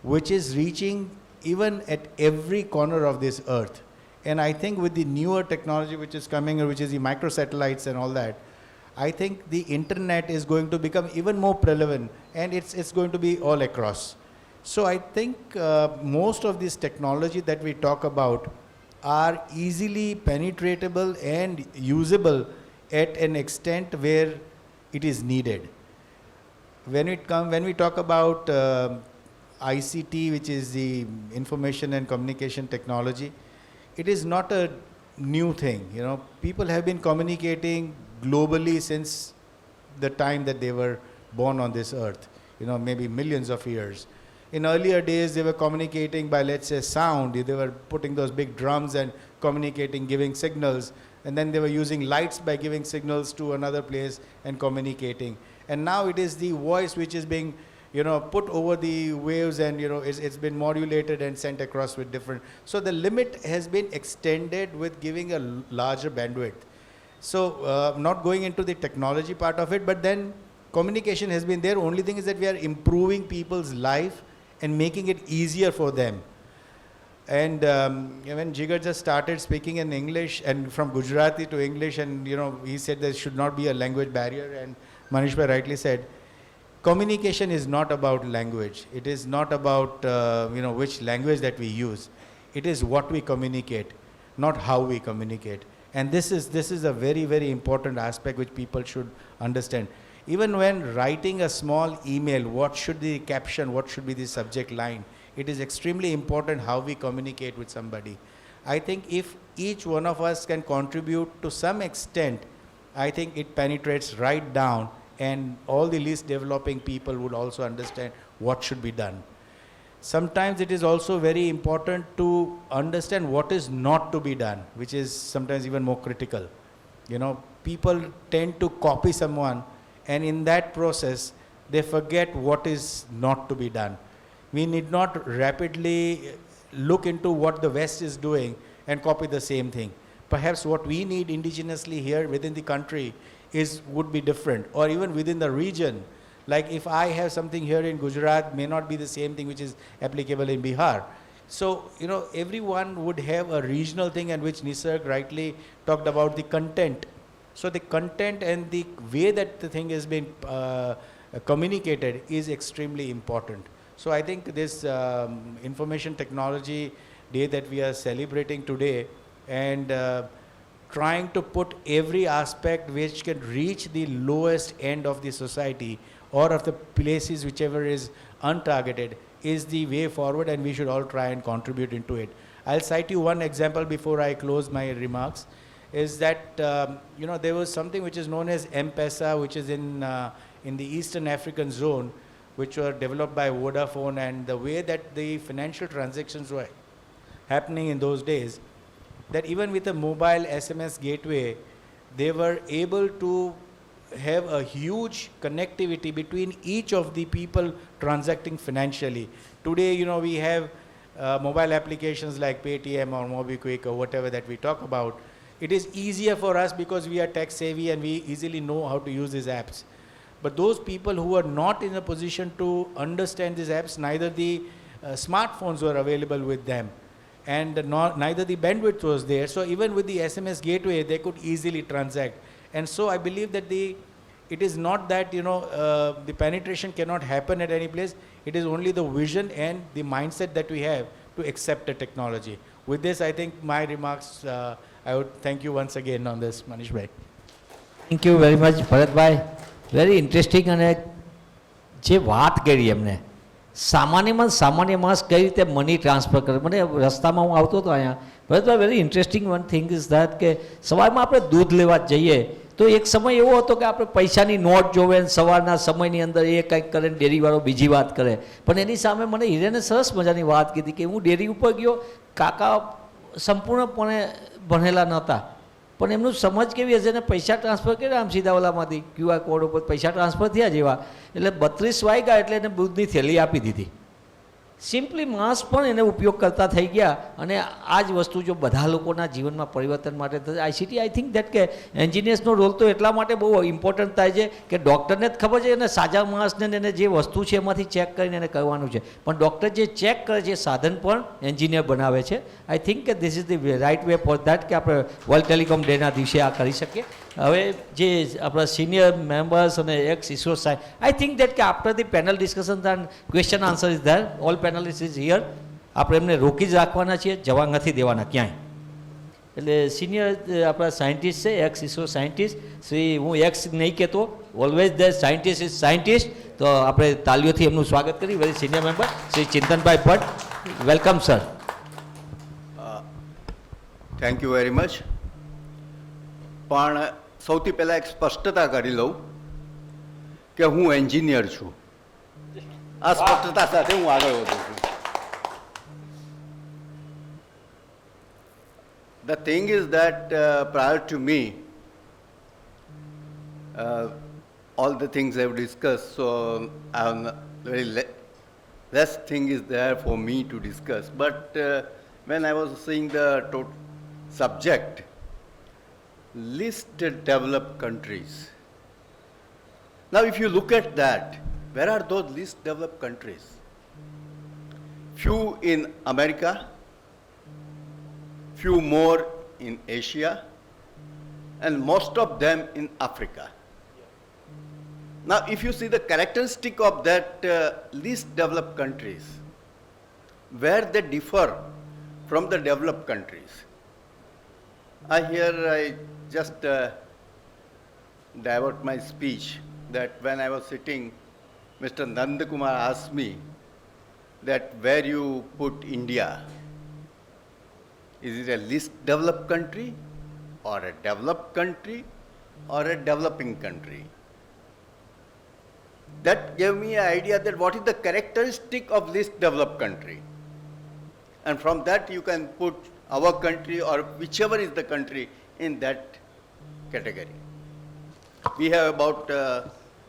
[SPEAKER 10] which is reaching even at every corner of this earth. And I think with the newer technology which is coming, which is the microsatellites and all that, I think the internet is going to become even more prevalent, and it's going to be all across. So I think most of this technology that we talk about are easily penetratable and usable at an extent where it is needed. When we talk about ICT, which is the information and communication technology, it is not a new thing. People have been communicating globally since the time that they were born on this earth, maybe millions of years. In earlier days, they were communicating by, let's say, sound. They were putting those big drums and communicating, giving signals. And then they were using lights by giving signals to another place and communicating. And now it is the voice which is being put over the waves, and it's been modulated and sent across with different. So the limit has been extended with giving a larger bandwidth. So not going into the technology part of it, but then communication has been there. Only thing is that we are improving people's life and making it easier for them. And when Jigar just started speaking in English and from Gujarati to English, and he said there should not be a language barrier, and Manish bhai rightly said, communication is not about language. It is not about which language that we use. It is what we communicate, not how we communicate. And this is a very, very important aspect which people should understand. Even when writing a small email, what should the caption, what should be the subject line? It is extremely important how we communicate with somebody. I think if each one of us can contribute to some extent, I think it penetrates right down, and all the least developing people would also understand what should be done. Sometimes it is also very important to understand what is not to be done, which is sometimes even more critical. People tend to copy someone, and in that process, they forget what is not to be done. We need not rapidly look into what the West is doing and copy the same thing. Perhaps what we need indigenously here within the country would be different, or even within the region. Like if I have something here in Gujarat, may not be the same thing which is applicable in Bihar. So, everyone would have a regional thing, and which Nisarg rightly talked about the content. So the content and the way that the thing is being communicated is extremely important. So I think this information technology day that we are celebrating today, and trying to put every aspect which can reach the lowest end of the society or of the places whichever is untargeted is the way forward, and we should all try and contribute into it. I'll cite you one example before I close my remarks, is that there was something which is known as M-Pesa, which is in the Eastern African zone, which were developed by Vodafone, and the way that the financial transactions were happening in those days, that even with a mobile SMS gateway, they were able to have a huge connectivity between each of the people transacting financially. Today, we have mobile applications like Paytm or MobiKwik or whatever that we talk about. It is easier for us because we are tech savvy and we easily know how to use these apps. But those people who are not in a position to understand these apps, neither the smartphones were available with them, and neither the bandwidth was there. So even with the SMS gateway, they could easily transact. And so I believe that it is not that the penetration cannot happen at any place. It is only the vision and the mindset that we have to accept the technology. With this, I think my remarks, I would thank you once again on this, Manish bhai.
[SPEAKER 8] Thank you very much Bharatbhai, very interesting. અને જે વાત કરી એમને સામાન્યમાં સામાન્ય માણસ કઈ રીતે money transfer કરે, મને રસ્તામાં હું આવતો હતો અહીંયા, Bharatbhai very interesting one thing is that કે સવારમાં આપણે દૂધ લેવા જઈએ તો એક સમય એવો હતો કે આપણે પૈસાની નોટ જોવે ને સવારના સમયની અંદર એ કંઈક કરે ને ડેરીવાળો બીજી વાત કરે. પણ એની સામે મને હિરેને સરસ મજાની વાત કીધી કે હું ડેરી ઉપર ગયો, કાકા સંપૂર્ણપણે ભણેલા નહોતા, પણ એમનું સમજ કેવી હશે ને પૈસા ટ્રાન્સફર કર્યા આમ સીધા ઓલામાંથી QR કોડ ઉપર પૈસા ટ્રાન્સફર થયા જેવા, એટલે 32 વાગ્યા એટલે એને દૂધની થેલી આપી દીધી. સિમ્પલી માણસ પણ એને ઉપયોગ કરતા થઈ ગયા. અને આ જ વસ્તુ જો બધા લોકોના જીવનમાં પરિવર્તન માટે થશે, ICT આઈ થિંક દેટ કે એન્જિનિયર્સનો રોલ તો એટલા માટે બહુ ઇમ્પોર્ટન્ટ થાય છે કે ડૉક્ટરને જ ખબર છે અને સાજા માણસને એને જે વસ્તુ છે એમાંથી ચેક કરીને એને કરવાનું છે, પણ ડૉક્ટર જે ચેક કરે છે સાધન પણ એન્જિનિયર બનાવે છે. આઈ થિંક કે this is the right way for that કે આપણે વર્લ્ડ ટેલિકોમ ડેના દિવસે આ કરી શકીએ. હવે જે આપણા સિનિયર મેમ્બર્સ અને એક્સ ઇસરો સાહેબ, આઈ થિંક દેટ કે after the panel discussion and question answer is there, all panellist is here. આપણે એમને રોકી જ રાખવાના છીએ, જવા નથી દેવાના ક્યાંય. એટલે સિનિયર આપણા સાયન્ટિસ્ટ છે, એક્સ ઇસરો સાયન્ટિસ્ટ શ્રી, હું એક્સ નહીં કહેતો, always the scientist is scientist. તો આપણે તાલીઓથી એમનું સ્વાગત કરી. વેરી સિનિયર મેમ્બર શ્રી ચિંતનભાઈ Bhatt, welcome sir.
[SPEAKER 11] Thank you very much. પણ સૌથી પહેલાં એક સ્પષ્ટતા કરી લઉં કે હું એન્જિનિયર છું. આ સ્પષ્ટતા સાથે હું આગળ વધું છું. The thing is that prior to me, all the things I've discussed, so very less thing is there for me to discuss. But when I was seeing the subject, least developed countries. Now, if you look at that, where are those least developed countries? Few in America, few more in Asia, and most of them in Africa. Now, if you see the characteristic of that least developed countries, where they differ from the developed countries, I just divert my speech that when I was sitting, Mr. Nandakumar asked me that where you put India. Is it a least developed country or a developed country or a developing country? That gave me an idea that what is the characteristic of least developed country. And from that you can put our country or whichever is the country in that category. We have about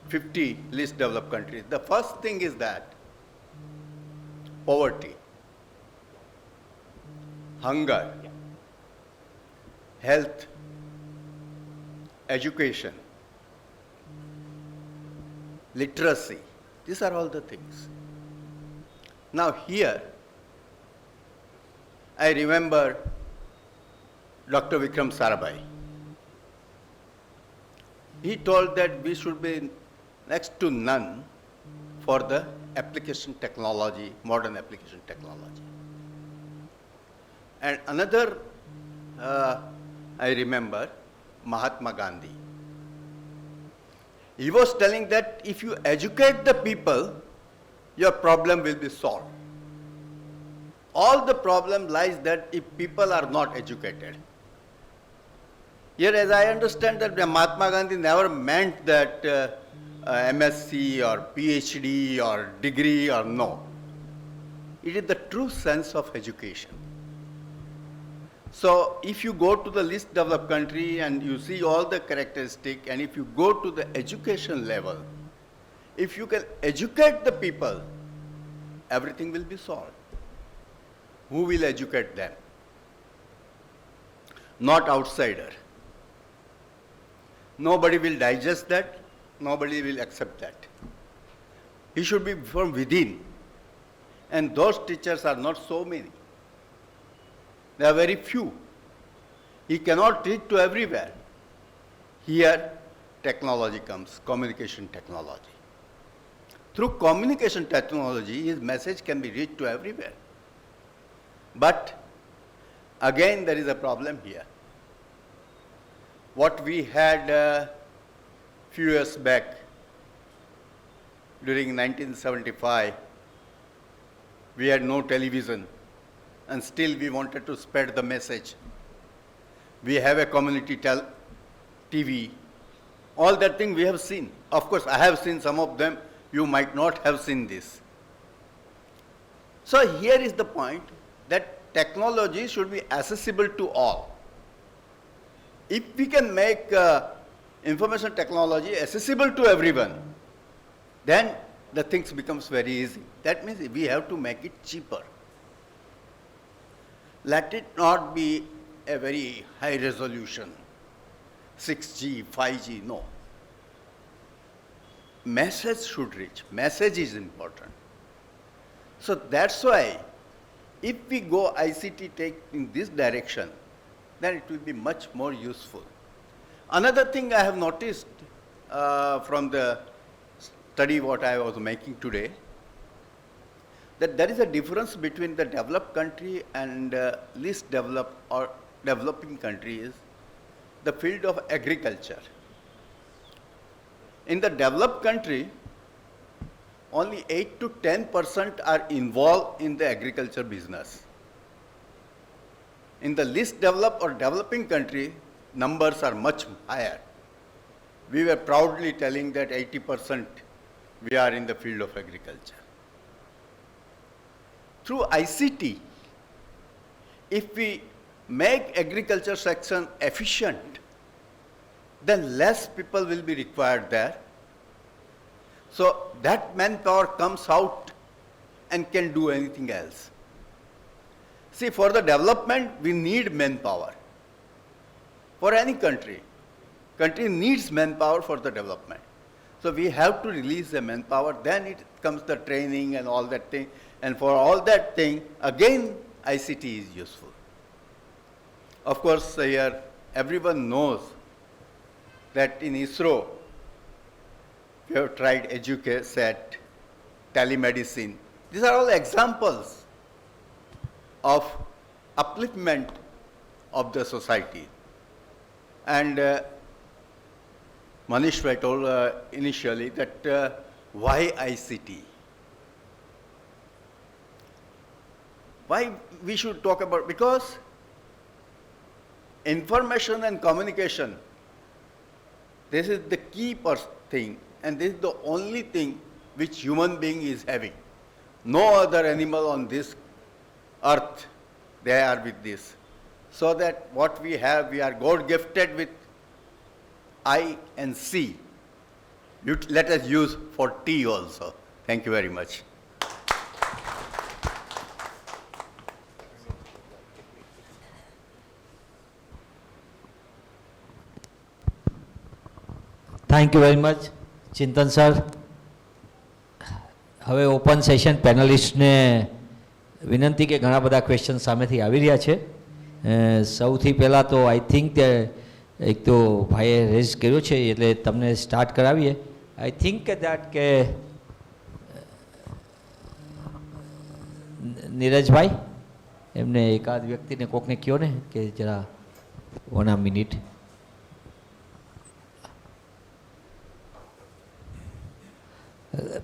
[SPEAKER 11] 50 least developed countries. The first thing is that poverty, hunger, health, education, literacy. These are all the things. Now here, I remember Dr. Vikram Sarabhai. he told that we should be next to none for the application technology, modern application technology. And another, I remember, Mahatma Gandhi. He was telling that if you educate the people, your problem will be solved. All the problem lies that if people are not educated. Here, as I understand that Mahatma Gandhi never meant that MSc or PhD or degree or no. It is the true sense of education. So if you go to the least developed country and you see all the characteristics, and if you go to the education level, if you can educate the people, everything will be solved. Who will educate them? Not outsider. Nobody will digest that, nobody will accept that. He should be from within. And those teachers are not so many. There are very few. He cannot teach to everywhere. Here, technology comes, communication technology. Through communication technology, his message can be reached to everywhere. But again, there is a problem here. What we had a few years back, during 1975, we had no television, and still we wanted to spread the message. We have a community TV. All that thing we have seen. Of course, I have seen some of them. You might not have seen this. So here is the point, that technology should be accessible to all. If we can make information technology accessible to everyone, then the things becomes very easy. That means we have to make it cheaper. Let it not be a very high resolution, 6G, 5G, no. Message should reach. Message is important. So that's why if we go ICT take in this direction, then it will be much more useful. Another thing I have noticed from the study what I was making today, that there is a difference between the developed country and least developed or developing countries, the field of agriculture. In the developed country, only 8 to 10% are involved in the agriculture business. In the least developed or developing country, numbers are much higher. We were proudly telling that 80% we are in the field of agriculture. Through ICT, if we make agriculture section efficient, then less people will be required there. So that manpower comes out and can do anything else. See, for the development, we need manpower. For any country, country needs manpower for the development. So we have to release the manpower, then it comes the training and all that thing. And for all that thing, again, ICT is useful. Of course, here, everyone knows that in ISRO, we have tried EduCSat, telemedicine. These are all examples of upliftment of the society. And Manish told initially that why ICT? Why we should talk about, because information and communication, this is the key thing, and this is the only thing which human being is having. No other animal on this earth, they are with this. So that what we have, we are God gifted with I and C. Let us use for T also. Thank you very much.
[SPEAKER 8] Thank you very much Chintan sir. હવે open session પેનલિસ્ટને વિનંતી કે ઘણા બધા question સામેથી આવી રહ્યા છે. સૌથી પહેલાં તો આઈ થિંક એક તો ભાઈએ રેઝ કર્યો છે એટલે તમને સ્ટાર્ટ કરાવીએ. આઈ થિંક દેટ કે નીરજભાઈ એમને એકાદ વ્યક્તિને કોકને કહો ને કે જરા 1 મિનિટ.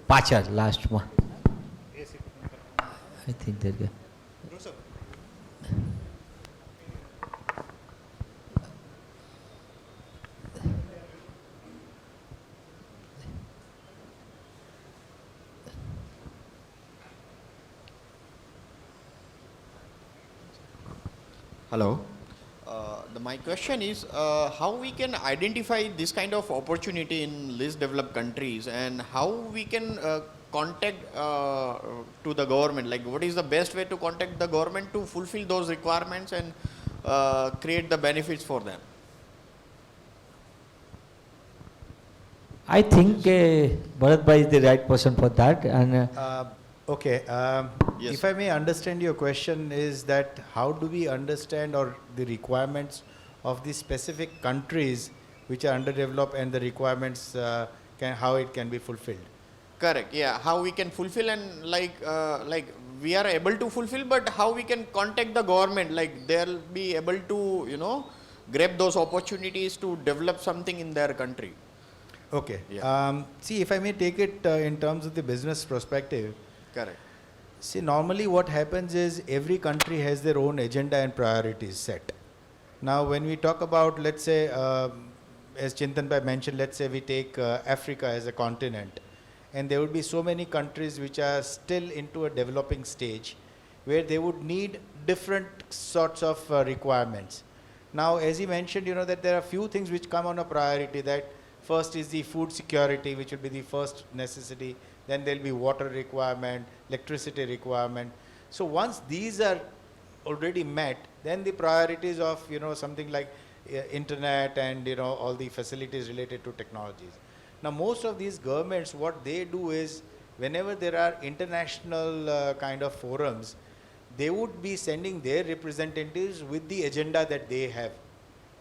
[SPEAKER 8] પાછળ લાસ્ટમાં આઈ થિંક દેટ કે
[SPEAKER 12] Hello. My question is how we can identify this kind of opportunity in least developed countries and how we can contact to the government. Like, what is the best way to contact the government to fulfill those requirements and create the benefits for them?
[SPEAKER 8] I think Bharatbhai is the right person for that. And
[SPEAKER 10] Okay,
[SPEAKER 12] Yes.
[SPEAKER 10] if I may understand your question is that how do we understand or the requirements of the specific countries which are underdeveloped and the requirements how it can be fulfilled?
[SPEAKER 12] Correct. Yeah. How we can fulfill and like we are able to fulfill, but how we can contact the government, like they'll be able to grab those opportunities to develop something in their country.
[SPEAKER 10] Okay.
[SPEAKER 12] Yeah.
[SPEAKER 10] See, if I may take it in terms of the business perspective,
[SPEAKER 12] Correct.
[SPEAKER 10] see, normally what happens is every country has their own agenda and priorities set. Now, when we talk about, let's say, as Chintan Bhai mentioned, let's say we take Africa as a continent, and there would be so many countries which are still into a developing stage, where they would need different sorts of requirements. Now, as he mentioned, that there are few things which come on a priority. That first is the food security, which will be the first necessity. Then there'll be water requirement, electricity requirement. So once these are already met, then the priorities of something like internet and all the facilities related to technologies. Now most of these governments, what they do is whenever there are international kind of forums, they would be sending their representatives with the agenda that they have.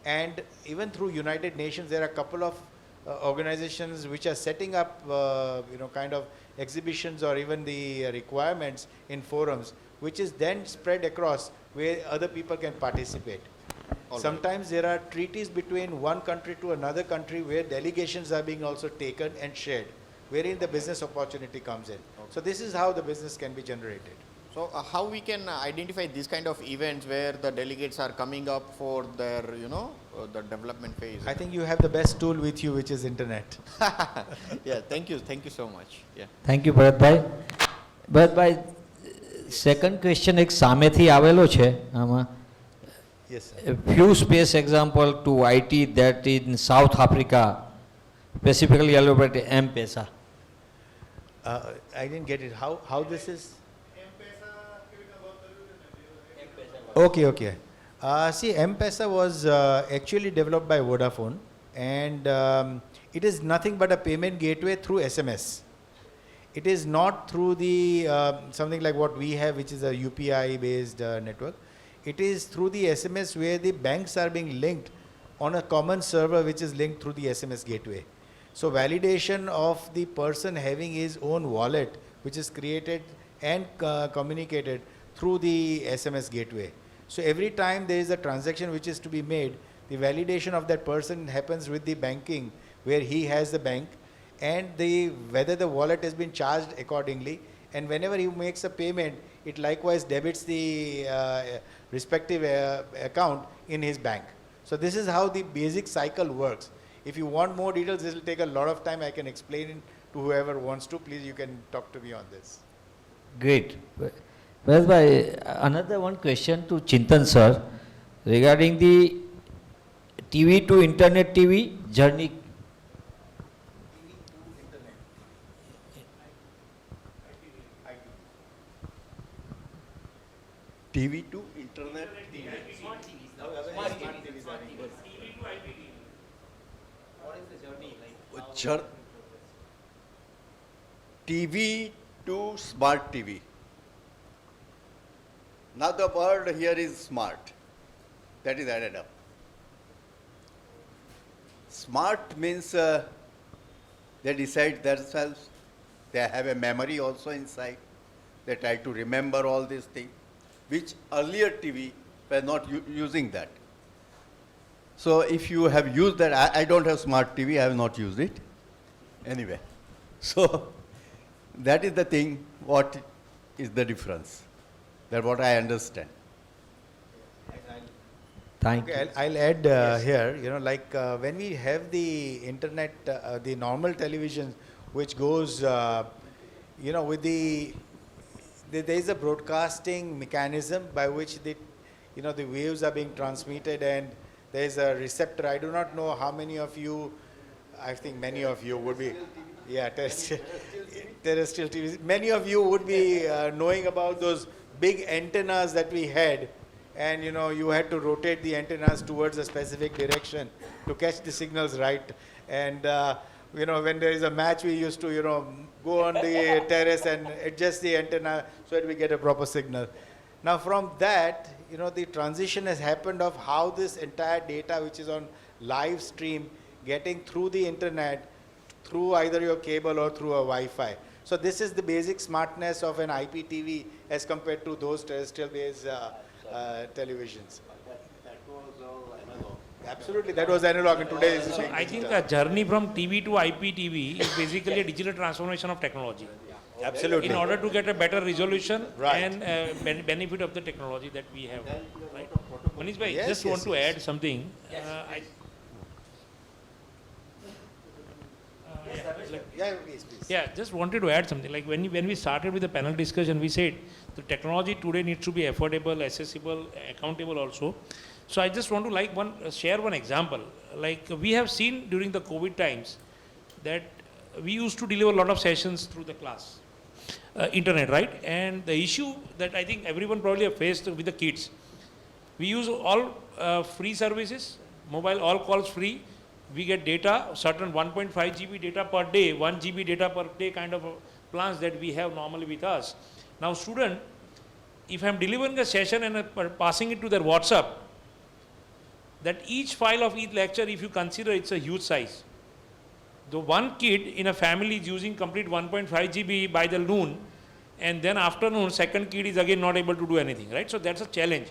[SPEAKER 10] And even through United Nations, there are a couple of organizations which are setting up kind of exhibitions or even the requirements in forums, which is then spread across where other people can participate. Sometimes there are treaties between one country to another country where delegations are being also taken and shared, wherein the business opportunity comes in. So this is how the business can be generated.
[SPEAKER 12] So how we can identify these kind of events where the delegates are coming up for their the development phase?
[SPEAKER 10] I think you have the best tool with you, which is internet.
[SPEAKER 12] Yeah. Thank you so much. Yeah.
[SPEAKER 8] Thank you Bharatbhai. Bharatbhai, second question એક સામેથી આવેલો છે આમાં.
[SPEAKER 10] Yes, sir.
[SPEAKER 8] A few space example to IT that in South Africa, specifically elaborated M-Pesa.
[SPEAKER 10] I didn't get it. How this is? Okay. See, M-Pesa was actually developed by Vodafone, and it is nothing but a payment gateway through SMS. It is not through the something like what we have, which is a UPI-based network. It is through the SMS where the banks are being linked on a common server, which is linked through the SMS gateway. So validation of the person having his own wallet, which is created and communicated through the SMS gateway. So every time there is a transaction which is to be made, the validation of that person happens with the banking, where he has the bank, and whether the wallet has been charged accordingly, and whenever he makes a payment, it likewise debits the respective account in his bank. So this is how the basic cycle works. If you want more details, this will take a lot of time. I can explain it to whoever wants to. Please, you can talk to me on this.
[SPEAKER 8] Great. Bharatbhai, another one question to Chintan sir regarding the TV to internet TV journey.
[SPEAKER 11] TV to internet TV. TV to smart TV. Now the word here is smart. That is added up. smart means they decide themselves. They have a memory also inside. They try to remember all these things, which earlier TV were not using that. So if you have used that, I don't have smart TV, I have not used it. Anyway, so that is the thing, what is the difference? That's what I understand.
[SPEAKER 8] Thank you.
[SPEAKER 10] Okay, I'll add here, you know, like when we have the internet, the normal television, which goes, you know, with there is a broadcasting mechanism by which the, you know, the waves are being transmitted, and there is a receptor. I do not know how many of you, I think many of you would be, yeah, terrestrial TV. Many of you would be knowing about those big antennas that we had, and you know, you had to rotate the antennas towards a specific direction to catch the signals right. And you know, when there is a match, we used to, you know, go on the terrace and adjust the antenna so that we get a proper signal. Now from that, you know, the transition has happened of how this entire data, which is on live stream, getting through the internet, through either your cable or through a Wi-Fi. So this is the basic smartness of an IPTV as compared to those terrestrial-based televisions.
[SPEAKER 11] That was all analog.
[SPEAKER 10] Absolutely, that was analog, and today is
[SPEAKER 5] So I think the journey from TV to IPTV is basically a digital transformation of technology.
[SPEAKER 10] Absolutely.
[SPEAKER 5] In order to get a better resolution
[SPEAKER 10] Right.
[SPEAKER 5] and benefit of the technology that we have. Right? Manish bhai,
[SPEAKER 10] Yes,
[SPEAKER 5] just
[SPEAKER 10] yes,
[SPEAKER 5] want to
[SPEAKER 10] yes.
[SPEAKER 5] add something.
[SPEAKER 10] Yeah, please, please.
[SPEAKER 5] Yeah, just wanted to add something. Like when we started with the panel discussion, we said the technology today needs to be affordable, accessible, accountable also. So I just want to share one example. Like we have seen during the COVID times that we used to deliver a lot of sessions through the class, internet, right? And the issue that I think everyone probably have faced with the kids, we use all free services, mobile, all calls free. We get data, certain 1.5 GB data per day, 1 GB data per day kind of plans that we have normally with us. Now student, if I'm delivering a session and passing it to their WhatsApp, that each file of each lecture, if you consider, it's a huge size. The one kid in a family is using complete 1.5 GB by the noon, and then afternoon, second kid is again not able to do anything, right? So that's a challenge.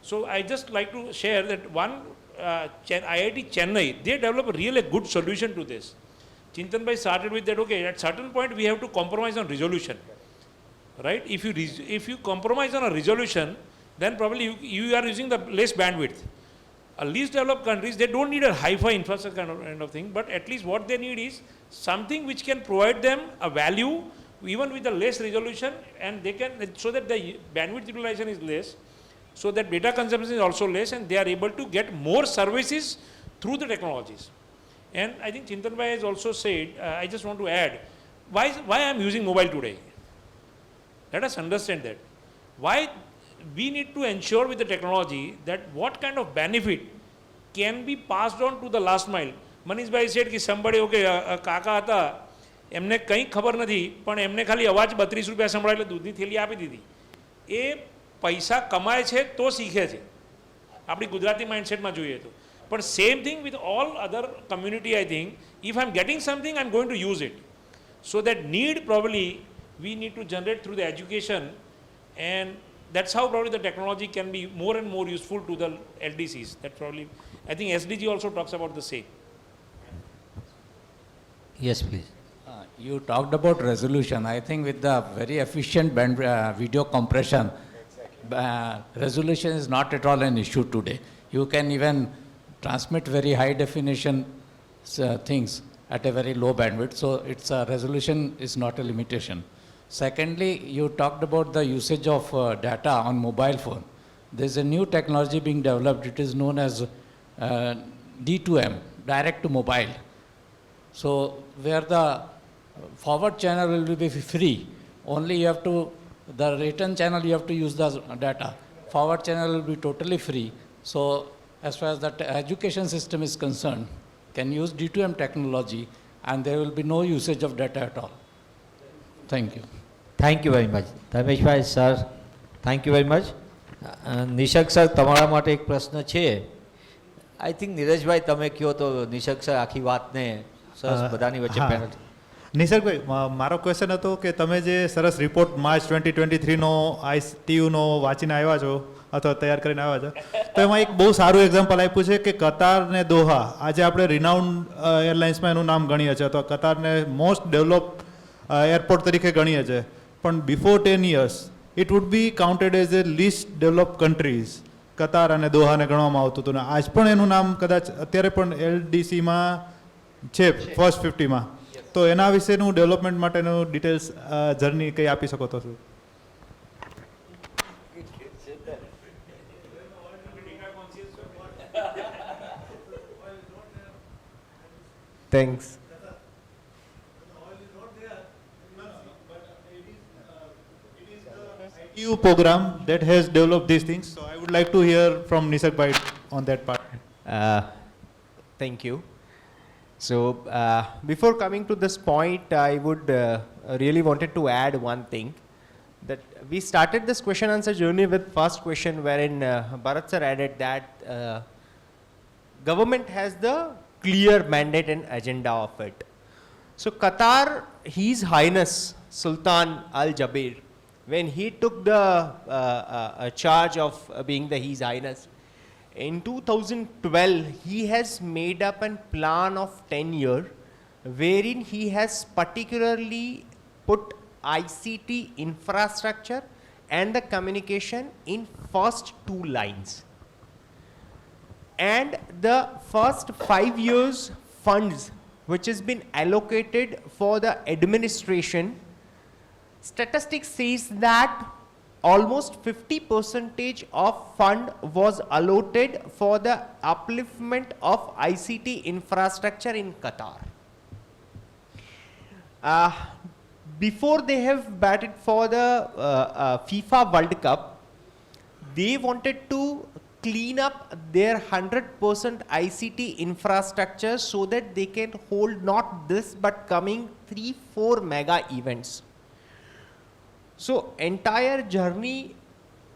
[SPEAKER 5] So I just like to share that one IIT Chennai, they developed a really good solution to this. Chintan bhai started with that, okay, at certain point we have to compromise on resolution, right? If you compromise on a resolution, then probably you are using the less bandwidth. Least developed countries, they don't need a hi-fi infrastructure kind of thing, but at least what they need is something which can provide them a value even with the less resolution, and they can, so that the bandwidth utilization is less, so that data consumption is also less, and they are able to get more services through the technologies. And I think Chintan bhai has also said, I just want to add, why I am using mobile today? Let us understand that. Why we need to ensure with the technology that what kind of benefit can be passed on to the last mile. Manish bhai said कि somebody, okay, કાકા હતા, એમને કંઈ ખબર નથી, પણ એમને ખાલી અવાજ 32 રૂપિયા સંભળાય એટલે દૂધની થેલી આપી દીધી. એ પૈસા કમાય છે તો શીખે છે, આપણી ગુજરાતી માઇન્ડસેટમાં જોઈએ તો. પણ same thing with all other community, I think if I am getting something I am going to use it. So that need probably we need to generate through the education, and that's how probably the technology can be more and more useful to the LDCs. That probably, I think SDG also talks about the same.
[SPEAKER 8] Yes, please.
[SPEAKER 13] You talked about resolution. I think with the very efficient video compression, resolution is not at all an issue today. You can even transmit very high definition things at a very low bandwidth. So its resolution is not a limitation. Secondly, you talked about the usage of data on mobile phone. There's a new technology being developed. It is known as D2M, direct to mobile. So where the forward channel will be free, only you have to, the return channel you have to use the data. Forward channel will be totally free. So as far as the education system is concerned, can use D2M technology, and there will be no usage of data at all. Thank you.
[SPEAKER 8] Thank you very much. ધર્મેશભાઈ sir, thank you very much. Nishak sir, તમારા માટે એક પ્રશ્ન છે. I think નીરજભાઈ તમે કહો તો Nishak sir આખી વાતને સરસ બધાની વચ્ચે
[SPEAKER 2] હા.
[SPEAKER 8] પેનલ.
[SPEAKER 2] નિસર્ગભાઈ, મારો ક્વેશ્ચન હતો કે તમે જે સરસ રિપોર્ટ માર્ચ 2023નો ITUનો વાંચીને આવ્યા છો અથવા તૈયાર કરીને આવ્યા છો, તો એમાં એક બહુ સારું એક્ઝામ્પલ આપ્યું છે કે કતાર ને દોહા આજે આપણે રિનાઉન્ડ એરલાઇન્સમાં એનું નામ ગણીએ છીએ અથવા કતારને મોસ્ટ ડેવલપ એરપોર્ટ તરીકે ગણીએ છીએ, પણ before 10 years it would be counted as a least develop countries. Qatar અને દોહાને ગણવામાં આવતું હતું ને આજ પણ એનું નામ કદાચ અત્યારે પણ LDCમાં છે ફર્સ્ટ 50માં. તો એના વિશેનું ડેવલપમેન્ટ માટેનું ડિટેલ્સ જર્ની કંઈ આપી શકો તો શું?
[SPEAKER 9] Thanks.
[SPEAKER 2] EU program that has developed these things. So I would like to hear from Nisarg Bhai on that part.
[SPEAKER 9] Thank you. So before coming to this point, I would really wanted to add one thing, that we started this question answer journey with first question wherein Bharat sir added that government has the clear mandate and agenda of it. So Qatar, His Highness Sultan Al Jaber, when he took the charge of being the His Highness, in 2012, he has made up a plan of 10 years, wherein he has particularly put ICT infrastructure and the communication in first 2 lines. And the first 5 years funds which has been allocated for the administration, statistics says that almost 50% of fund was allotted for the upliftment of ICT infrastructure in Qatar. Before they have batted for the FIFA World Cup, they wanted to clean up their 100% ICT infrastructure so that they can hold not this but coming 3-4 mega events. So entire journey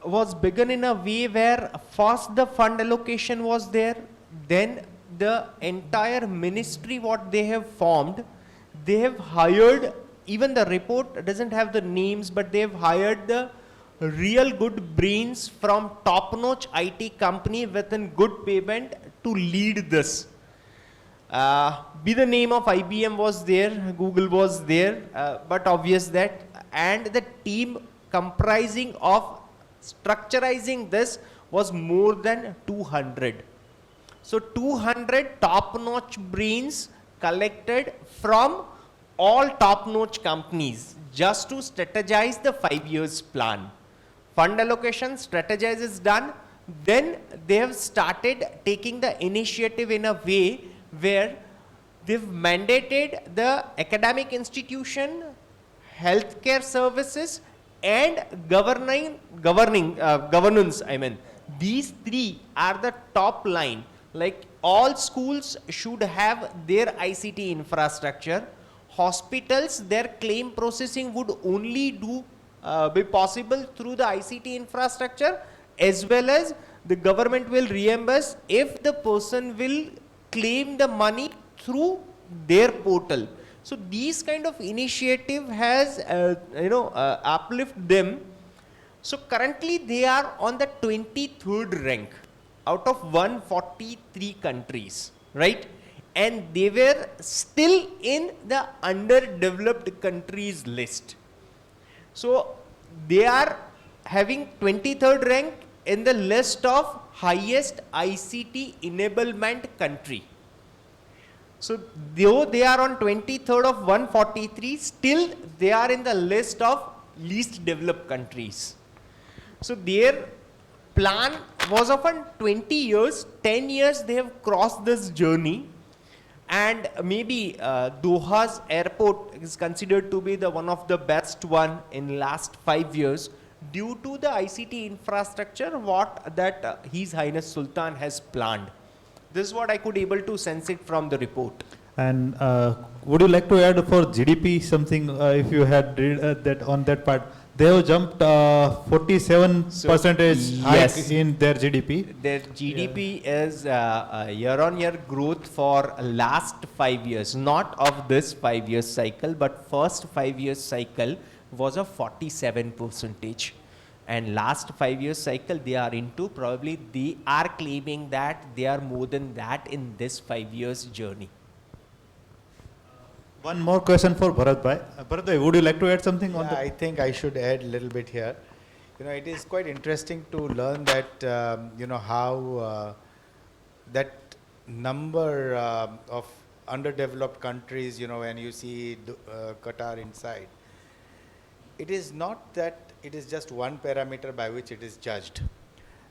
[SPEAKER 9] was begun in a way where first the fund allocation was there, then the entire ministry what they have formed, they have hired, even the report doesn't have the names, but they have hired the real good brains from top-notch IT company within good payment to lead this. Be the name of IBM was there, Google was there, but obvious that, and the team comprising of structurizing this was more than 200. So 200 top-notch brains collected from all top-notch companies just to strategize the 5 years plan. Fund allocation strategize is done, then they have started taking the initiative in a way where they've mandated the academic institution, healthcare services and governance. I mean, these 3 are the top line. Like all schools should have their ICT infrastructure. Hospitals, their claim processing would only be possible through the ICT infrastructure, as well as the government will reimburse if the person will claim the money through their portal. So these kind of initiative has uplift them. So currently they are on the 23rd rank out of 143 countries, right? And they were still in the underdeveloped countries list. So they are having 23rd rank in the list of highest ICT enablement country. So though they are on 23rd of 143, still they are in the list of least developed countries. So their plan was of 20 years, 10 years they have crossed this journey, and maybe Doha's airport is considered to be the one of the best one in last 5 years due to the ICT infrastructure what that His Highness Sultan has planned. This is what I could able to sense it from the report.
[SPEAKER 2] And would you like to add for GDP something if you had read that on that part? they have jumped 47
[SPEAKER 9] So,
[SPEAKER 2] percentage hike
[SPEAKER 9] yes.
[SPEAKER 2] in their GDP.
[SPEAKER 9] Their GDP is year-on-year growth for last 5 years, not of this 5 years cycle, but first 5 years cycle was a 47 percentage. And last 5 years cycle they are into, probably they are claiming that they are more than that in this 5 years journey.
[SPEAKER 2] One more question for Bharat Bhai. Bharat Bhai, would you like to add something on
[SPEAKER 10] Yeah,
[SPEAKER 2] the?
[SPEAKER 10] I think I should add a little bit here. You know, it is quite interesting to learn that, you know, how that number of underdeveloped countries, you know, when you see Qatar inside, it is not that it is just one parameter by which it is judged.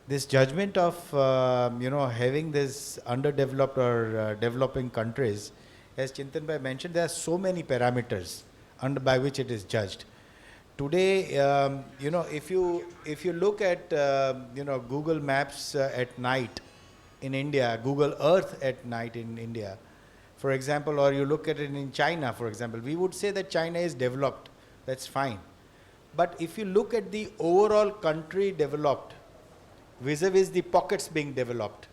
[SPEAKER 10] This judgment of, you know, having this underdeveloped or developing countries, as Chintan Bhai mentioned, there are so many parameters by which it is judged. Today, you know, if you look at, you know, Google Maps at night in India, Google Earth at night in India, for example, or you look at it in China, for example, we would say that China is developed. That's fine. But if you look at the overall country developed vis-a-vis the pockets being developed,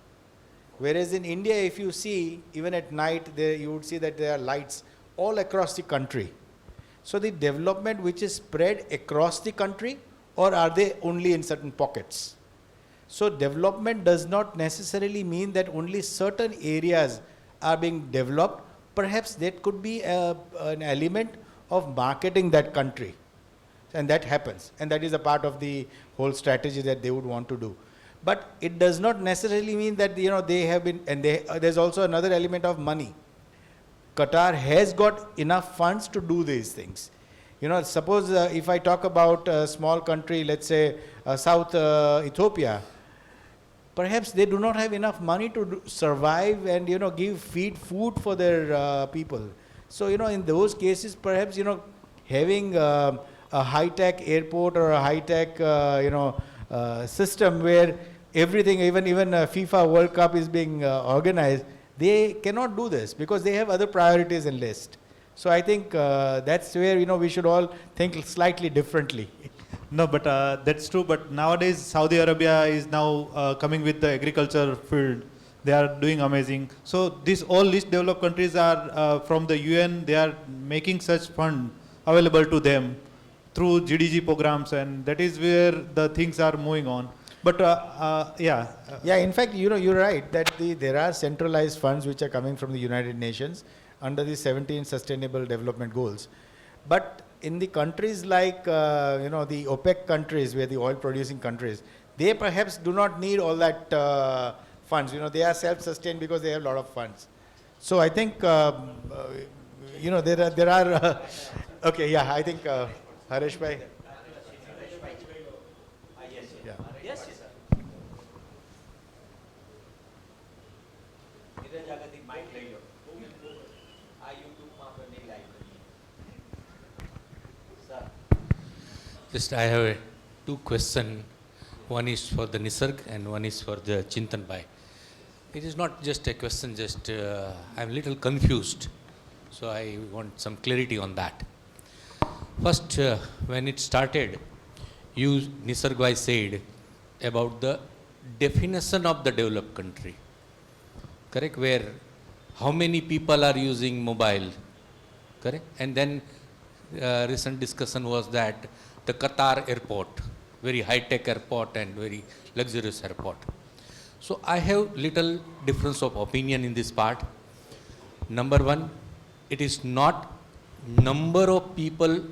[SPEAKER 10] whereas in India, if you see, even at night, there you would see that there are lights all across the country. So the development which is spread across the country, or are they only in certain pockets? So development does not necessarily mean that only certain areas are being developed. Perhaps that could be an element of marketing that country. And that happens. And that is a part of the whole strategy that they would want to do. But it does not necessarily mean that, you know, they have been, and there's also another element of money. Qatar has got enough funds to do these things. You know, suppose if I talk about a small country, let's say South Ethiopia, perhaps they do not have enough money to survive and, you know, feed food for their people. So, you know, in those cases, perhaps, you know, having a high-tech airport or a high-tech, you know, system where everything, even FIFA World Cup is being organized, they cannot do this because they have other priorities in list. So I think that's where, you know, we should all think slightly differently.
[SPEAKER 2] No, but that's true. But nowadays, Saudi Arabia is now coming with the agriculture field. They are doing amazing. So these all least developed countries are from the UN. They are making such fund available to them through GDG programs, and that is where the things are moving on. But yeah.
[SPEAKER 10] Yeah, in fact, you know, you're right that there are centralized funds which are coming from the United Nations under the 17 Sustainable Development Goals. But in the countries like, you know, the OPEC countries, where the oil producing countries, they perhaps do not need all that funds. You know, they are self-sustained because they have a lot of funds. So I think, you know, there are okay, yeah, I think Harish Bhai. Yeah.
[SPEAKER 8] Yes, sir.
[SPEAKER 14] Just I have two questions. One is for the Nisarg and one is for the Chintan Bhai. It is not just a question, just I'm a little confused. So I want some clarity on that. First, when it started, you, Nisarg Bhai, said about the definition of the developed country. Correct? Where how many people are using mobile? Correct? And then recent discussion was that the Qatar airport, very high-tech airport and very luxurious airport. So I have little difference of opinion in this part. Number one, it is not number of people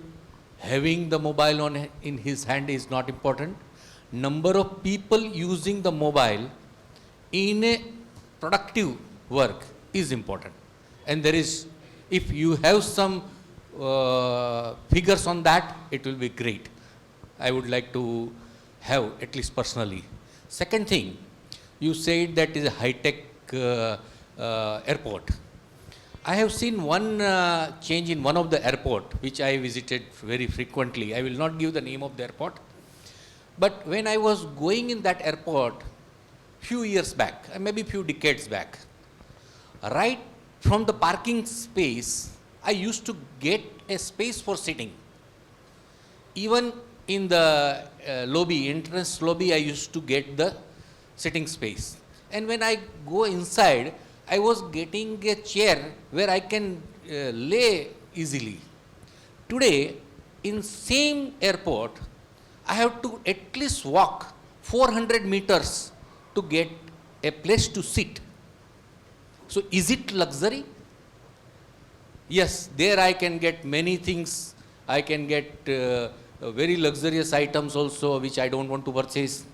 [SPEAKER 14] having the mobile in his hand is not important. Number of people using the mobile in a productive work is important. And there is, if you have some figures on that, it will be great. I would like to have, at least personally. Second thing, you said that is a high-tech airport. I have seen one change in one of the airport, which I visited very frequently. I will not give the name of the airport. But when I was going in that airport, few years back, maybe few decades back, right from the parking space, I used to get a space for sitting. Even in the lobby, entrance lobby, I used to get the sitting space. And when I go inside, I was getting a chair where I can lay easily. Today, in same airport, I have to at least walk 400 meters to get a place to sit. So is it luxury? Yes, there I can get many things. I can get very luxurious items also, which I don't want to purchase.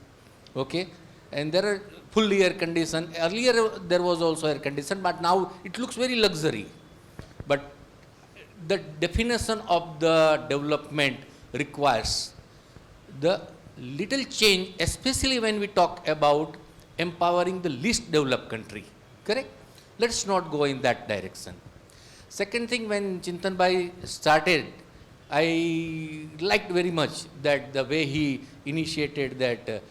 [SPEAKER 14] Okay, and there are fully air conditioned. Earlier there was also air conditioned, but now it looks very luxury. But the definition of the development requires the little change, especially when we talk about empowering the least developed country. Correct? Let's not go in that direction. Second thing, when Chintan Bhai started, I liked very much that the way he initiated that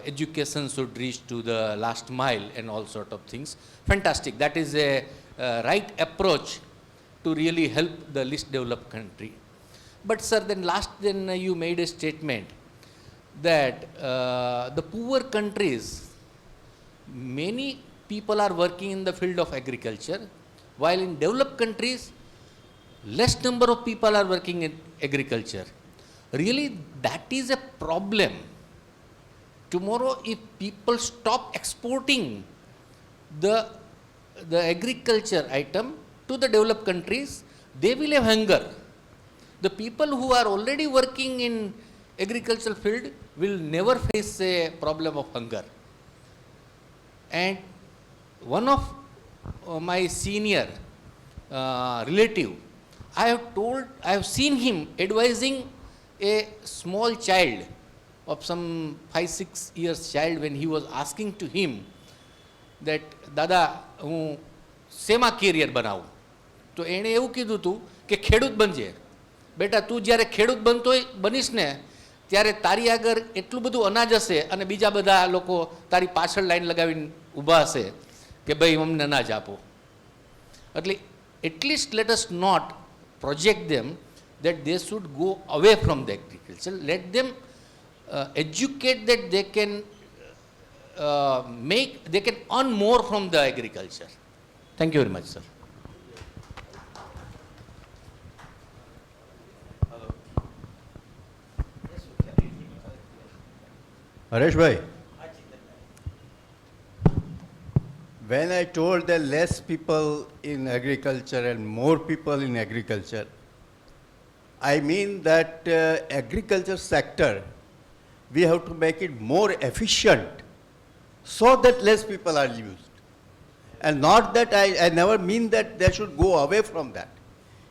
[SPEAKER 14] education should reach to the last mile and all sort of things. Fantastic. That is a right approach to really help the least developed country. But sir, then you made a statement that the poor countries, many people are working in the field of agriculture, while in developed countries, less number of people are working in agriculture. Really, that is a problem. Tomorrow, if people stop exporting the agriculture item to the developed countries, they will have hunger. The people who are already working in agricultural field will never face a problem of hunger. And one of my senior relative, I have seen him advising a small child of some 5-6 years child when he was asking to him that, Dada, હું શેમાં carrier બનાવું? તો એણે એવું કીધું હતું કે ખેડૂત બનજે. બેટા, તું જ્યારે ખેડૂત બનીશ ને ત્યારે તારી આગળ એટલું બધું અનાજ હશે અને બીજા બધા લોકો તારી પાછળ લાઈન લગાવીને ઊભા હશે કે ભાઈ અમને અનાજ આપો. એટલે at least let us not project them that they should go away from the agriculture. Let them educate that they can earn more from the agriculture. Thank you very much, sir.
[SPEAKER 11] Haresh bhai, when I told that less people in agriculture and more people in agriculture, I mean that agriculture sector, we have to make it more efficient so that less people are used. And not that I never mean that they should go away from that.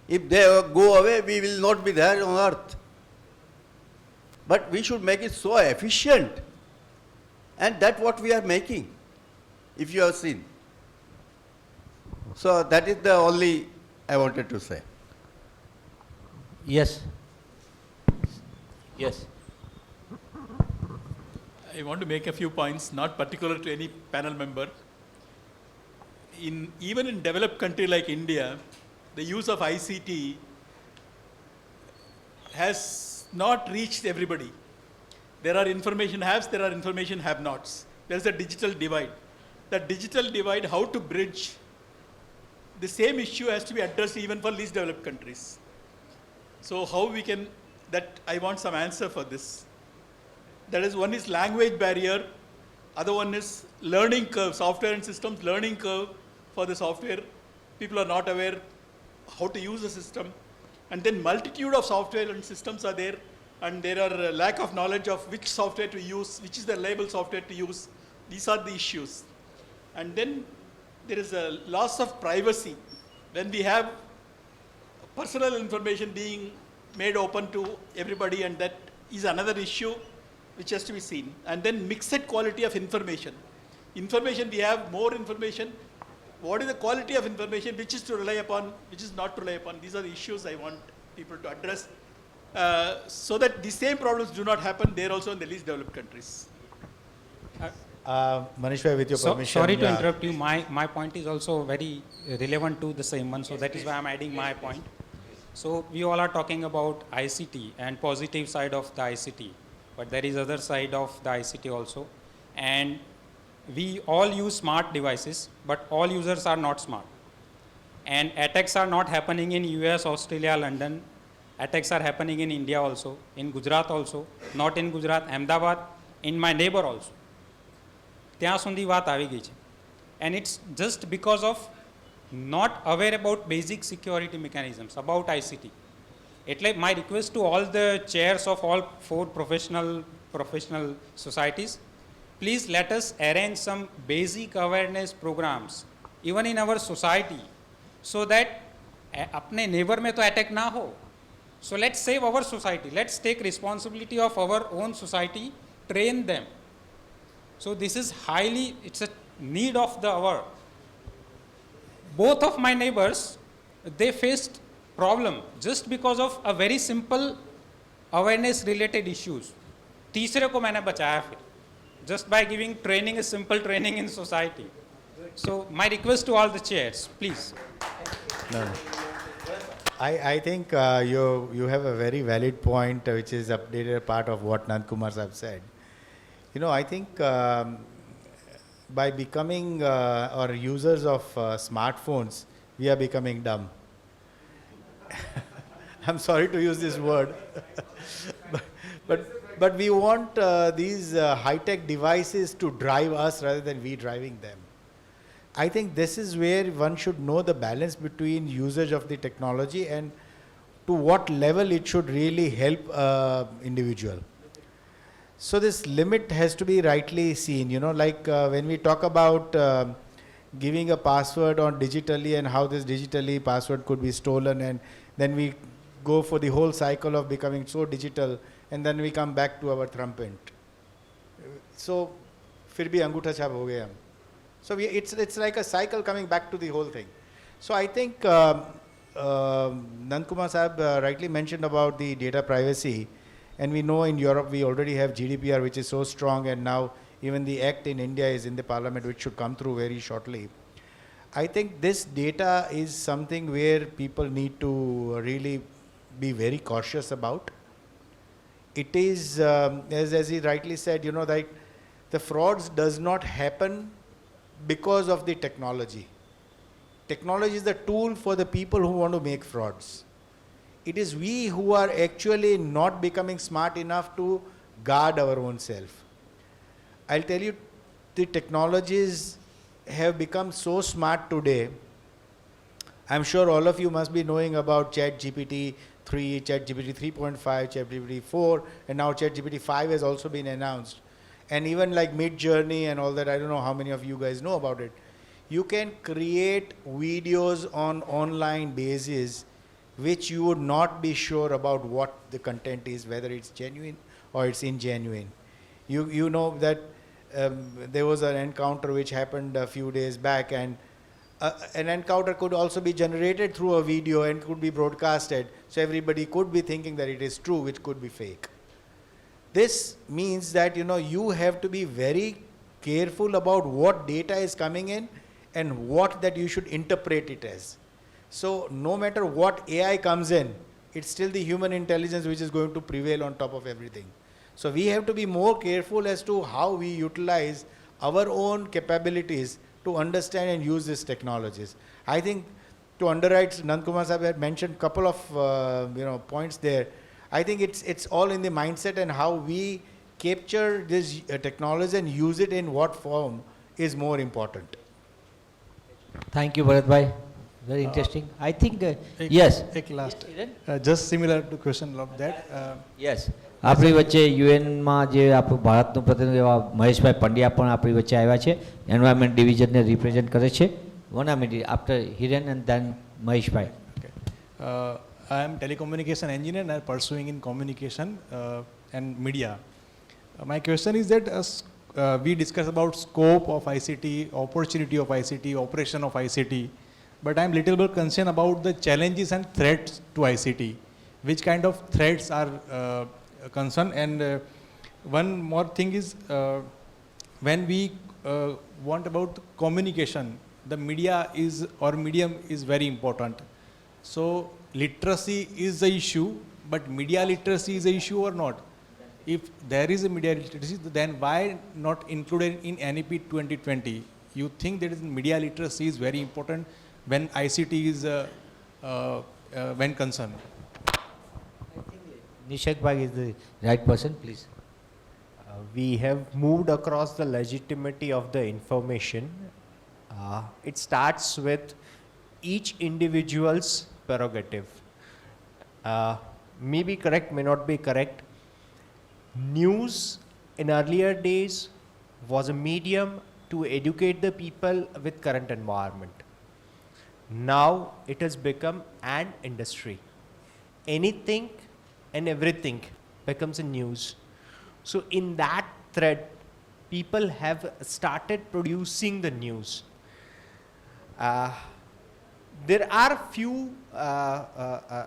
[SPEAKER 11] If they go away, we will not be there on earth. But we should make it so efficient. And that's what we are making, if you have seen. So that is the only I wanted to say.
[SPEAKER 8] Yes. Yes.
[SPEAKER 15] I want to make a few points, not particular to any panel member. Even in developed country like India, the use of ICT has not reached everybody. There are information haves, there are information have-nots. There's a digital divide. That digital divide, how to bridge, the same issue has to be addressed even for least developed countries. So how we can, I want some answer for this. That is, one is language barrier, other one is learning curve, software and systems learning curve for the software. People are not aware how to use the system. And then multitude of software and systems are there, and there are lack of knowledge of which software to use, which is the reliable software to use. These are the issues. And then there is a loss of privacy. When we have personal information being made open to everybody, and that is another issue which has to be seen. And then mixed quality of information. Information, we have more information. What is the quality of information, which is to rely upon, which is not to rely upon? These are the issues I want people to address, so that the same problems do not happen there also in the least developed countries.
[SPEAKER 10] Manish bhai, with your permission.
[SPEAKER 16] Sorry to interrupt you. My point is also very relevant to the same one, so that is why I'm adding my point. So we all are talking about ICT and positive side of the ICT, but there is other side of the ICT also. And we all use smart devices, but all users are not smart. And attacks are not happening in US, Australia, London. Attacks are happening in India also, in Gujarat also, not in Gujarat, Ahmedabad, in my neighbor also. ત્યાં સુધી વાત આવી ગઈ છે. And it's just because of not aware about basic security mechanisms, about ICT. એટલે my request to all the chairs of all 4 professional societies, please let us arrange some basic awareness programs, even in our society, so that अपने neighbor में तो attack ना हो. So let's save our society. Let's take responsibility of our own society, train them. So this is it's a need of the hour. Both of my neighbors, they faced problem just because of a very simple awareness related issues. तीसरे को मैंने बचाया फिर, just by giving training, a simple training in society. So my request to all the chairs, please.
[SPEAKER 10] No. I think you have a very valid point, which is updated part of what Nandkumar Sahib said. You know, I think by becoming or users of smartphones, we are becoming dumb. I'm sorry to use this word, but we want these high-tech devices to drive us rather than we driving them. I think this is where one should know the balance between usage of the technology and to what level it should really help individual. So this limit has to be rightly seen, you know, like when we talk about giving a password on digitally and how this digitally password could be stolen, and then we go for the whole cycle of becoming so digital, and then we come back to our thumbprint. So फिर भी अंगूठा छाप हो गए हम. So it's like a cycle coming back to the whole thing. So I think Nandkumar Sahib rightly mentioned about the data privacy, and we know in Europe we already have GDPR, which is so strong, and now even the act in India is in the parliament, which should come through very shortly. I think this data is something where people need to really be very cautious about. It is, as he rightly said, you know, that the frauds does not happen because of the technology. Technology is the tool for the people who want to make frauds. It is we who are actually not becoming smart enough to guard our own self. I'll tell you, the technologies have become so smart today. I'm sure all of you must be knowing about ChatGPT 3, ChatGPT 3.5, ChatGPT 4, and now ChatGPT 5 has also been announced. And even like Mid-Journey and all that, I don't know how many of you guys know about it. You can create videos on online basis which you would not be sure about what the content is, whether it's genuine or it's ingenuine. You know that there was an encounter which happened a few days back, and an encounter could also be generated through a video and could be broadcasted, so everybody could be thinking that it is true, which could be fake. This means that, you know, you have to be very careful about what data is coming in and what that you should interpret it as. So no matter what AI comes in, it's still the human intelligence which is going to prevail on top of everything. So we have to be more careful as to how we utilize our own capabilities to understand and use these technologies. I think to underwrite, Nandkumar Sahib had mentioned a couple of points there. I think it's all in the mindset and how we capture this technology and use it in what form is more important.
[SPEAKER 8] Thank you, Bharat bhai. Very interesting. I think, yes.
[SPEAKER 17] एक last, just similar to question of that.
[SPEAKER 8] Yes. આપણી વચ્ચે યુએનમાં જે આપણું ભારતનું પ્રતિનિધિ એવા મહેશભાઈ પંડ્યા પણ આપણી વચ્ચે આવ્યા છે, એન્વાયરમેન્ટ ડિવિઝનને રિપ્રેઝેન્ટ કરે છે. 1 minute after Hiren and then Maheshbhai.
[SPEAKER 17] I am telecommunication engineer and pursuing in communication and media. My question is that we discuss about scope of ICT, opportunity of ICT, operation of ICT, but I am little bit concerned about the challenges and threats to ICT. Which kind of threats are concerned? And one more thing is when we want about communication, the media is or medium is very important. So literacy is the issue, but media literacy is the issue or not? If there is a media literacy, then why not included in NEP 2020? You think that media literacy is very important when ICT is when concerned?
[SPEAKER 18] Nishak Bhai is the right person, please.
[SPEAKER 9] We have moved across the legitimacy of the information. It starts with each individual's prerogative. May be correct, may not be correct. News in earlier days was a medium to educate the people with current environment. Now it has become an industry. Anything and everything becomes a news. So in that thread, people have started producing the news. There are few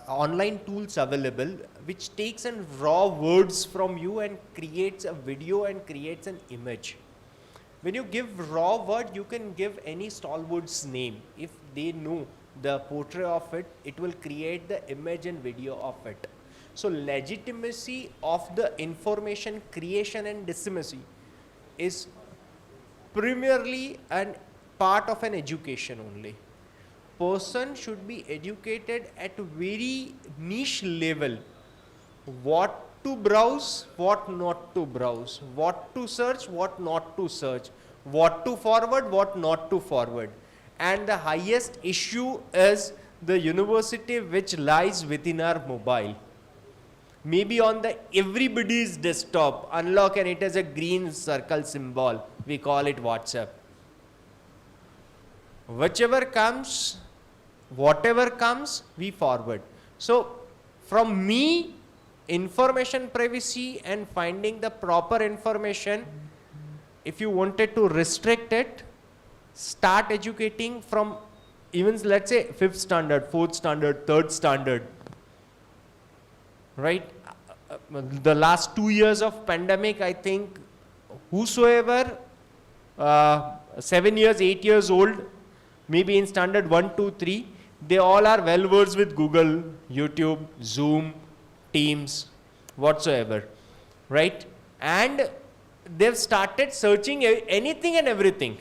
[SPEAKER 9] online tools available which takes in raw words from you and creates a video and creates an image. When you give raw word, you can give any stalwart's name. If they know the portrait of it, it will create the image and video of it. So legitimacy of the information creation and dissemination is primarily a part of an education only. Person should be educated at a very niche level. What to browse, what not to browse, what to search, what not to search, what to forward, what not to forward. And the highest issue is the university which lies within our mobile. Maybe on the everybody's desktop, unlock and it has a green circle symbol. We call it WhatsApp. Whichever comes, whatever comes, we forward. So from me, information privacy and finding the proper information, if you wanted to restrict it, start educating from even let's say 5th standard, 4th standard, 3rd standard, right? The last 2 years of pandemic, I think whosoever 7 years, 8 years old, maybe in standard 1, 2, 3, they all are well versed with Google, YouTube, Zoom, Teams, whatsoever, right? And they've started searching anything and everything.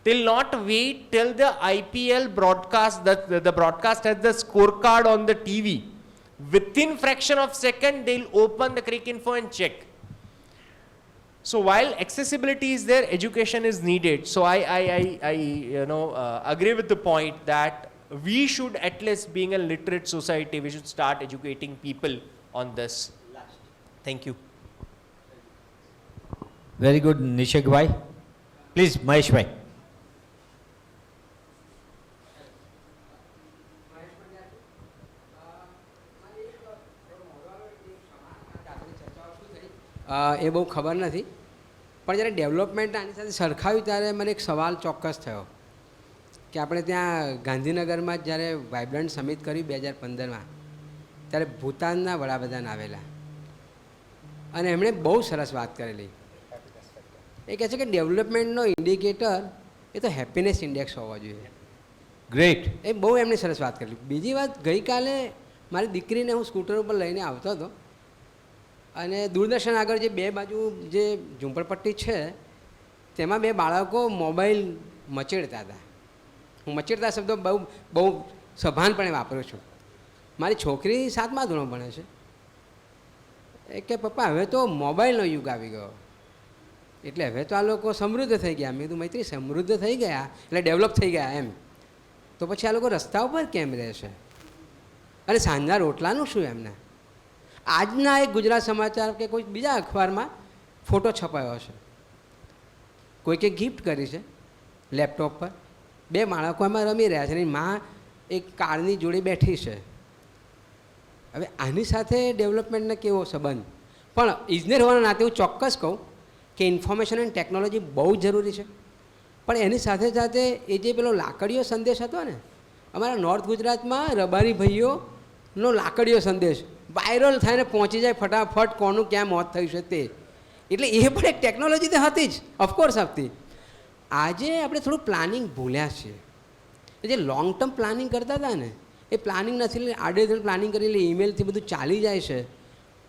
[SPEAKER 9] They'll not wait till the IPL broadcast, the broadcast has the scorecard on the TV. Within fraction of second, they'll open the Crick Info and check. So while accessibility is there, education is needed. So I agree with the point that we should, at least being a literate society, we should start educating people on this. Thank you.
[SPEAKER 8] Very good, Nishak Bhai. Please, Mahesh Bhai.
[SPEAKER 19] એ બહુ ખબર નથી, પણ જ્યારે development આની સાથે સરખાવ્યું ત્યારે મને એક સવાલ ચોક્કસ થયો કે આપણે ત્યાં ગાંધીનગરમાં જ્યારે વાઇબ્રન્ટ સમિટ કર્યું 2015માં, ત્યારે ભૂતાનના વડાપ્રધાન આવેલા અને એમણે બહુ સરસ વાત કરેલી. એ કહે છે કે ડેવલપમેન્ટનો ઇન્ડિકેટર એ તો હેપીનેસ ઇન્ડેક્સ હોવો જોઈએ.
[SPEAKER 8] ગ્રેટ.
[SPEAKER 19] એ બહુ એમણે સરસ વાત કરેલી. બીજી વાત, ગઈકાલે મારી દીકરીને હું સ્કૂટર ઉપર લઈને આવતો હતો અને દૂરદર્શન આગળ જે બે બાજુ જે ઝૂંપડપટ્ટી છે તેમાં બે બાળકો મોબાઈલ મચેડતા હતા. હું મચેડતા શબ્દો બહુ સભાનપણે વાપરું છું. મારી છોકરી 7મા ધોરણ ભણે છે. એ કે પપ્પા હવે તો મોબાઈલનો યુગ આવી ગયો, એટલે હવે તો આ લોકો સમૃદ્ધ થઈ ગયા. મેં કીધું મૈત્રી, સમૃદ્ધ થઈ ગયા એટલે ડેવલપ થઈ ગયા એમ, તો પછી આ લોકો રસ્તા ઉપર કેમ રહેશે અને સાંજના રોટલાનું શું એમને? આજના એક ગુજરાત સમાચાર કે કોઈ બીજા અખબારમાં ફોટો છપાયો છે, કોઈકે ગિફ્ટ કરી છે લેપટોપ પર, બે બાળકો એમાં રમી રહ્યા છે અને માં એક કારની જોડે બેઠી છે. હવે આની સાથે ડેવલપમેન્ટને કેવો સંબંધ? પણ ઇજનેર હોવાના નાતે હું ચોક્કસ કહું કે ઇન્ફોર્મેશન એન્ડ ટેકનોલોજી બહુ જ જરૂરી છે, પણ એની સાથે સાથે એ જે પેલો લાકડીયો સંદેશ હતો ને, અમારા નોર્થ ગુજરાતમાં રબારી ભાઈઓનો લાકડીયો સંદેશ વાયરલ થઈને પહોંચી જાય ફટાફટ, કોનું ક્યાં મોત થયું છે તે. એટલે એ પણ એક ટેકનોલોજી તો હતી જ, ઓફકોર્સ હતી. આજે આપણે થોડું પ્લાનિંગ ભૂલ્યા છીએ. જે લોંગ ટર્મ પ્લાનિંગ કરતા હતા ને, એ પ્લાનિંગ નથી, એટલે આડેધડ પ્લાનિંગ કરી એટલે ઈમેલથી બધું ચાલી જાય છે.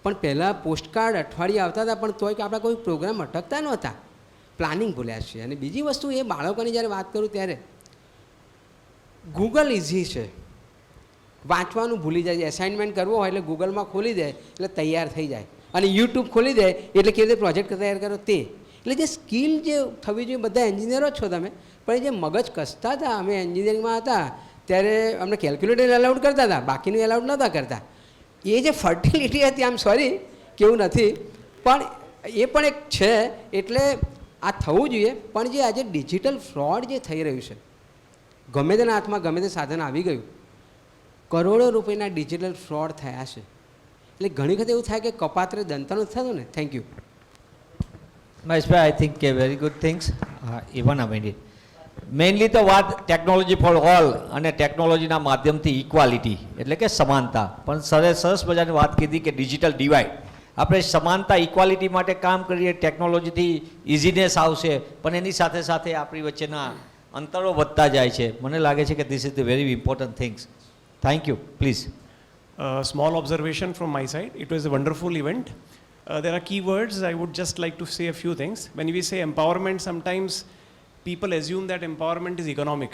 [SPEAKER 19] પણ પહેલાં પોસ્ટકાર્ડ અઠવાડિયે આવતા હતા, પણ તોય કે આપણા કોઈ પ્રોગ્રામ અટકતા નહોતા. પ્લાનિંગ ભૂલ્યા છે. અને બીજી વસ્તુ એ બાળકોની જ્યારે વાત કરું ત્યારે ગૂગલ ઇઝી છે, વાંચવાનું ભૂલી જાય. એસાઇનમેન્ટ કરવો હોય એટલે ગૂગલમાં ખોલી દે એટલે તૈયાર થઈ જાય, અને યુટ્યુબ ખોલી દે એટલે કેવી રીતે પ્રોજેક્ટ તૈયાર કરો તે. એટલે જે સ્કિલ જે થવી જોઈએ, બધા એન્જિનિયરો જ છો તમે, પણ એ જે મગજ કસતા હતા, અમે એન્જિનિયરિંગમાં હતા ત્યારે અમને કેલ્ક્યુલેટર એલાઉડ કરતા હતા, બાકીનું એલાઉડ નહોતા કરતા. એ જે ફર્ટિલિટી હતી, આમ સોરી કેવું નથી, પણ એ પણ એક છે. એટલે આ થવું જોઈએ. પણ જે આજે ડિજિટલ ફ્રોડ જે થઈ રહ્યું છે, ગમે તેના હાથમાં ગમે તે સાધન આવી ગયું, કરોડો રૂપિયાના ડિજિટલ ફ્રોડ થયા છે. એટલે ઘણી વખત એવું થાય કે કપાત્રે દંતાનું જ થતું ને. Thank you.
[SPEAKER 8] મહેશભાઈ, આઈ થિંક કે very good things. Even a minute mainly તો વાત ટેકનોલોજી ફોર ઓલ અને ટેકનોલોજીના માધ્યમથી ઇક્વાલિટી એટલે કે સમાનતા. પણ સરે સરસ મજાની વાત કીધી કે ડિજિટલ ડિવાઇડ. આપણે સમાનતા ઇક્વાલિટી માટે કામ કરીએ, ટેકનોલોજીથી ઇઝીનેસ આવશે, પણ એની સાથે સાથે આપણી વચ્ચેના અંતરો વધતા જાય છે. મને લાગે છે કે this is the very important things. Thank you. Please.
[SPEAKER 20] Small observation from my side. It was a wonderful event. There are key words. I would just like to say a few things. When we say empowerment, sometimes people assume that empowerment is economic.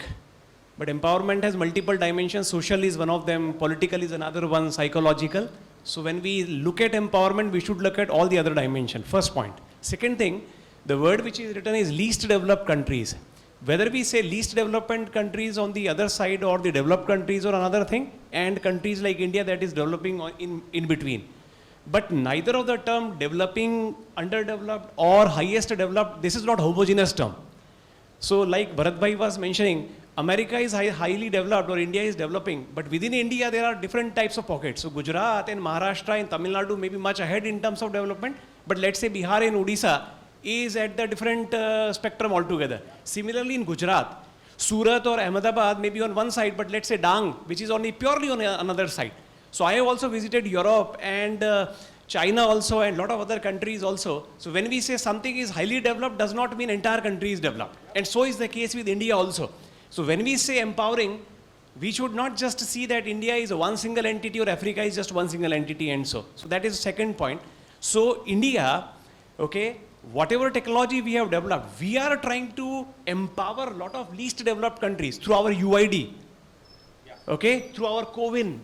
[SPEAKER 20] But empowerment has multiple dimensions. Social is one of them, political is another one, psychological. So when we look at empowerment, we should look at all the other dimensions. First point. Second thing, the word which is written is least developed countries. Whether we say least development countries on the other side or the developed countries or another thing, and countries like India that is developing in between. But neither of the term developing, underdeveloped or highest developed, this is not homogeneous term. So like Bharat Bhai was mentioning, America is highly developed or India is developing, but within India there are different types of pockets. So Gujarat and Maharashtra and Tamil Nadu may be much ahead in terms of development, but let's say Bihar and Odisha is at the different spectrum altogether. Similarly in Gujarat, Surat or Ahmedabad may be on one side, but let's say Dang, which is only purely on another side. So I have also visited Europe and China also and a lot of other countries also. So when we say something is highly developed, does not mean entire country is developed. And so is the case with India also. So when we say empowering, we should not just see that India is one single entity or Africa is just one single entity and so. So that is the second point. So India, okay, whatever technology we have developed, we are trying to empower a lot of least developed countries through our UID, okay, through our CoWIN,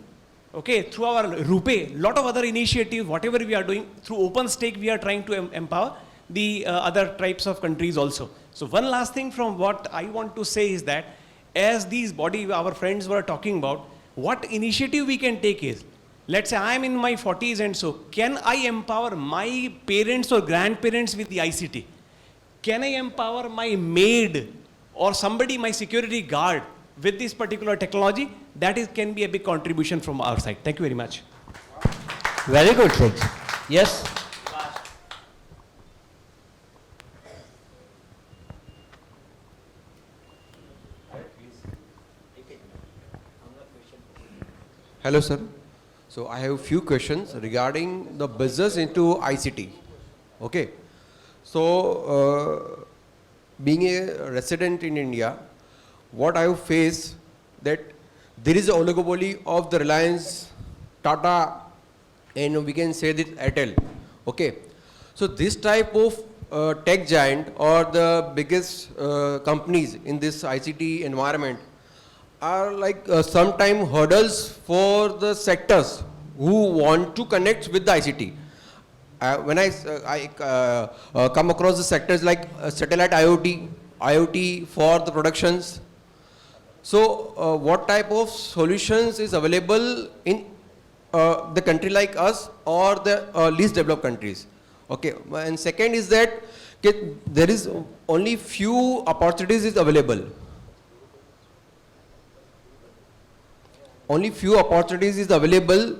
[SPEAKER 20] okay, through our RuPay, lot of other initiatives, whatever we are doing, through OpenStake, we are trying to empower the other types of countries also. So one last thing from what I want to say is that as these our friends were talking about, what initiative we can take is, let's say I am in my 40s and so, can I empower my parents or grandparents with the ICT? Can I empower my maid or somebody, my security guard with this particular technology? That can be a big contribution from our side. Thank you very much.
[SPEAKER 8] Very good things. Yes.
[SPEAKER 21] Hello, sir. So I have a few questions regarding the business into ICT. Okay. So being a resident in India, what I have faced that there is an oligopoly of the Reliance, Tata, and we can say this Airtel. Okay. So this type of tech giant or the biggest companies in this ICT environment are like sometime hurdles for the sectors who want to connect with the ICT. When I come across the sectors like satellite IoT for the productions. So what type of solutions is available in the country like us or the least developed countries? Okay, and second is that there is only few opportunities is available. Only few opportunities is available,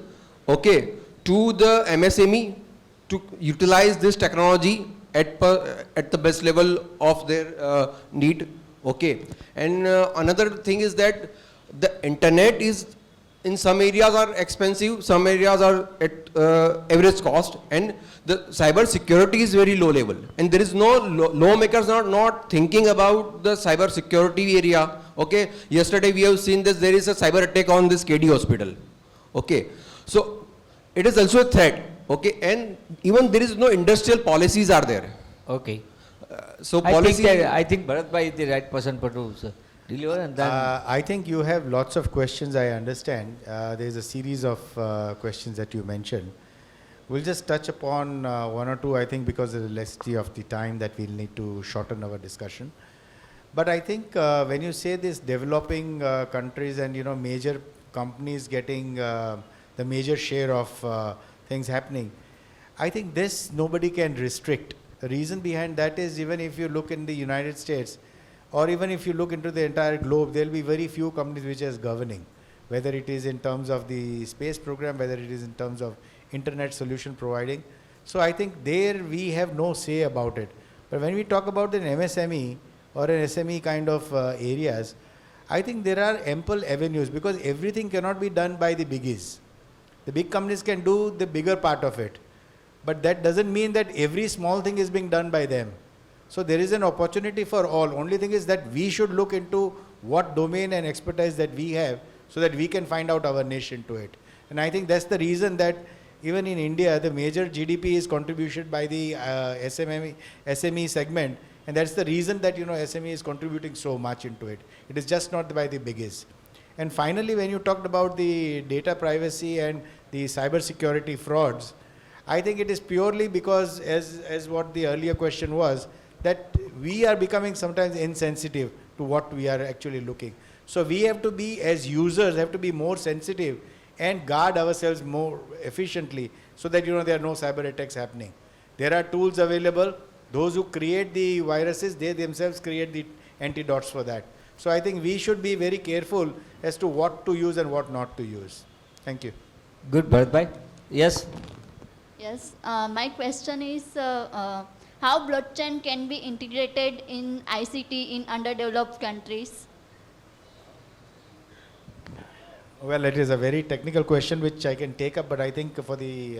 [SPEAKER 21] okay, to the MSME to utilize this technology at the best level of their need, okay. And another thing is that the internet is in some areas are expensive, some areas are at average cost, and the cyber security is very low level. And there is no, lawmakers are not thinking about the cyber security area. Okay, yesterday we have seen this, there is a cyber attack on this KD hospital. Okay, so it is also a threat. Okay, and even there is no industrial policies are there.
[SPEAKER 8] Okay.
[SPEAKER 21] So
[SPEAKER 8] I think Bharat Bhai is the right person to deliver, and then
[SPEAKER 10] I think you have lots of questions, I understand. There is a series of questions that you mentioned. We'll just touch upon one or two, I think, because of the levity of the time that we'll need to shorten our discussion. But I think when you say this developing countries and, you know, major companies getting the major share of things happening, I think this nobody can restrict. The reason behind that is, even if you look in the United States, or even if you look into the entire globe, there will be very few companies which is governing, whether it is in terms of the space program, whether it is in terms of internet solution providing. So I think there we have no say about it. But when we talk about an MSME or an SME kind of areas, I think there are ample avenues, because everything cannot be done by the biggies. The big companies can do the bigger part of it, but that doesn't mean that every small thing is being done by them. So there is an opportunity for all. Only thing is that we should look into what domain and expertise that we have, so that we can find out our niche into it. And I think that's the reason that even in India, the major GDP is contributed by the SME segment, and that's the reason that, you know, SME is contributing so much into it. It is just not by the biggest. And finally, when you talked about the data privacy and the cyber security frauds, I think it is purely because, as what the earlier question was, that we are becoming sometimes insensitive to what we are actually looking. So we have to be, as users, have to be more sensitive and guard ourselves more efficiently, so that, you know, there are no cyber attacks happening. There are tools available. Those who create the viruses, they themselves create the antidotes for that. So I think we should be very careful as to what to use and what not to use. Thank you.
[SPEAKER 8] Good, Bharat Bhai. Yes.
[SPEAKER 1] Yes, my question is how blockchain can be integrated in ICT in underdeveloped countries?
[SPEAKER 10] Well, it is a very technical question which I can take up, but I think for the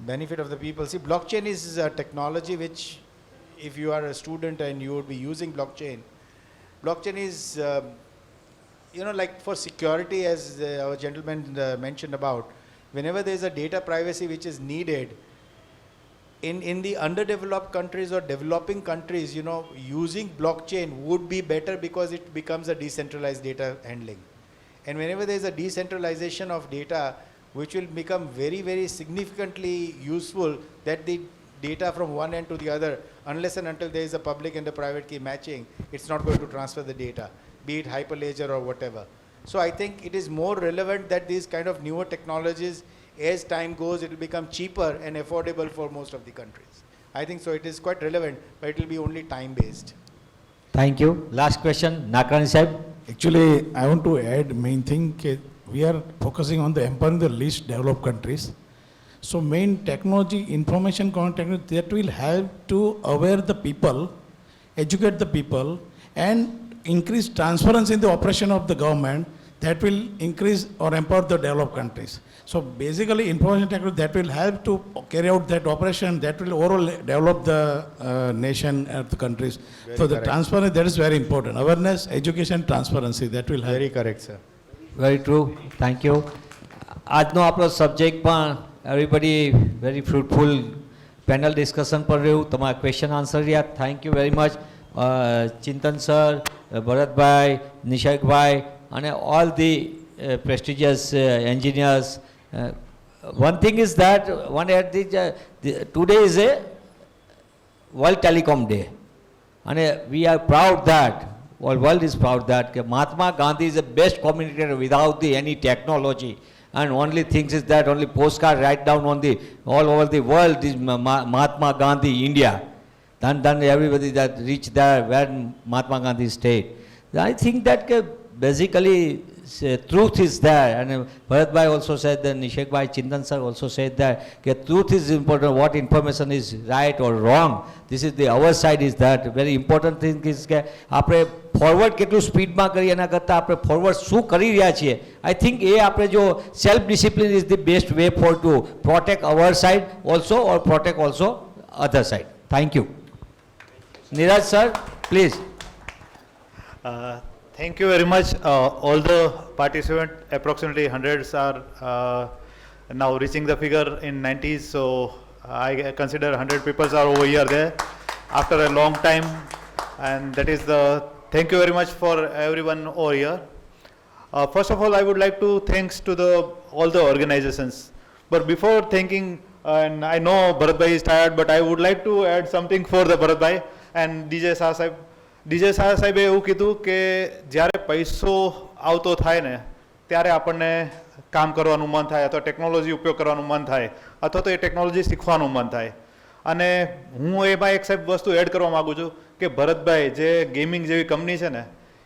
[SPEAKER 10] benefit of the people, see, blockchain is a technology which, if you are a student and you would be using blockchain, blockchain is, you know, like for security, as our gentleman mentioned about, whenever there is a data privacy which is needed, in the underdeveloped countries or developing countries, you know, using blockchain would be better, because it becomes a decentralized data handling. And whenever there is a decentralization of data, which will become very, very significantly useful, that the data from one end to the other, unless and until there is a public and a private key matching, it's not going to transfer the data, be it hyperledger or whatever. So I think it is more relevant that these kind of newer technologies, as time goes, it will become cheaper and affordable for most of the countries. I think so. It is quite relevant, but it will be only time based.
[SPEAKER 8] Thank you. Last question, Nakrani Sahib.
[SPEAKER 3] Actually, I want to add main thing, we are focusing on the empowering the least developed countries. So main technology, information content, that will help to aware the people, educate the people, and increase transparency in the operation of the government. That will increase or empower the developed countries. So basically, information technology that will help to carry out that operation, that will overall develop the nation and the countries.
[SPEAKER 10] Very
[SPEAKER 3] so the
[SPEAKER 10] correct.
[SPEAKER 3] transparency, that is very important. Awareness, education, transparency, that will help.
[SPEAKER 10] Very correct, sir.
[SPEAKER 8] Very true. Thank you. આજનો આપણો subject પણ everybody very fruitful panel discussion પર રહ્યું. તમારા question answer રહ્યા. Thank you very much Chintan sir, ભરતભાઈ, નિશયકભાઈ અને all the prestigious engineers. One thing is that today is a World Telecom Day, and we are proud that, well, world is proud that Mahatma Gandhi is the best communicator without any technology, and only things is that only postcard write down on the all over the world is Mahatma Gandhi India. Then everybody that reach there where Mahatma Gandhi stayed. I think that basically truth is there, and Bharatbhai also said that, Nishekbhai, Chintan sir also said that truth is important, what information is right or wrong, this is the our side is that. Very important thing is કે આપણે forward કેટલું સ્પીડમાં કરીએ એના કરતાં આપણે forward શું કરી રહ્યા છીએ, આઈ થિંક એ આપણે જો self discipline is the best way for to protect our side also or protect also other side. Thank you. Neeraj sir please.
[SPEAKER 2] Thank you very much. All the participants, approximately hundreds, are now reaching the figure in 90s. So I consider 100 people are over here there after a long time, and that is the. Thank you very much for everyone over here. First of all, I would like to thanks to all the organizations. But before thanking, and I know Bharatbhai is tired, but I would like to add something for the Bharatbhai and DJ Shah Sahib. DJ Shah સાહેબે એવું કીધું કે જ્યારે પૈસો આવતો થાય ને ત્યારે આપણને કામ કરવાનું મન થાય, અથવા ટેકનોલોજી ઉપયોગ કરવાનું મન થાય, અથવા તો એ ટેકનોલોજી શીખવાનું મન થાય. અને હું એમાં એક સાહેબ વસ્તુ એડ કરવા માગું છું કે ભરતભાઈ જે ગેમિંગ જેવી કંપની છે ને,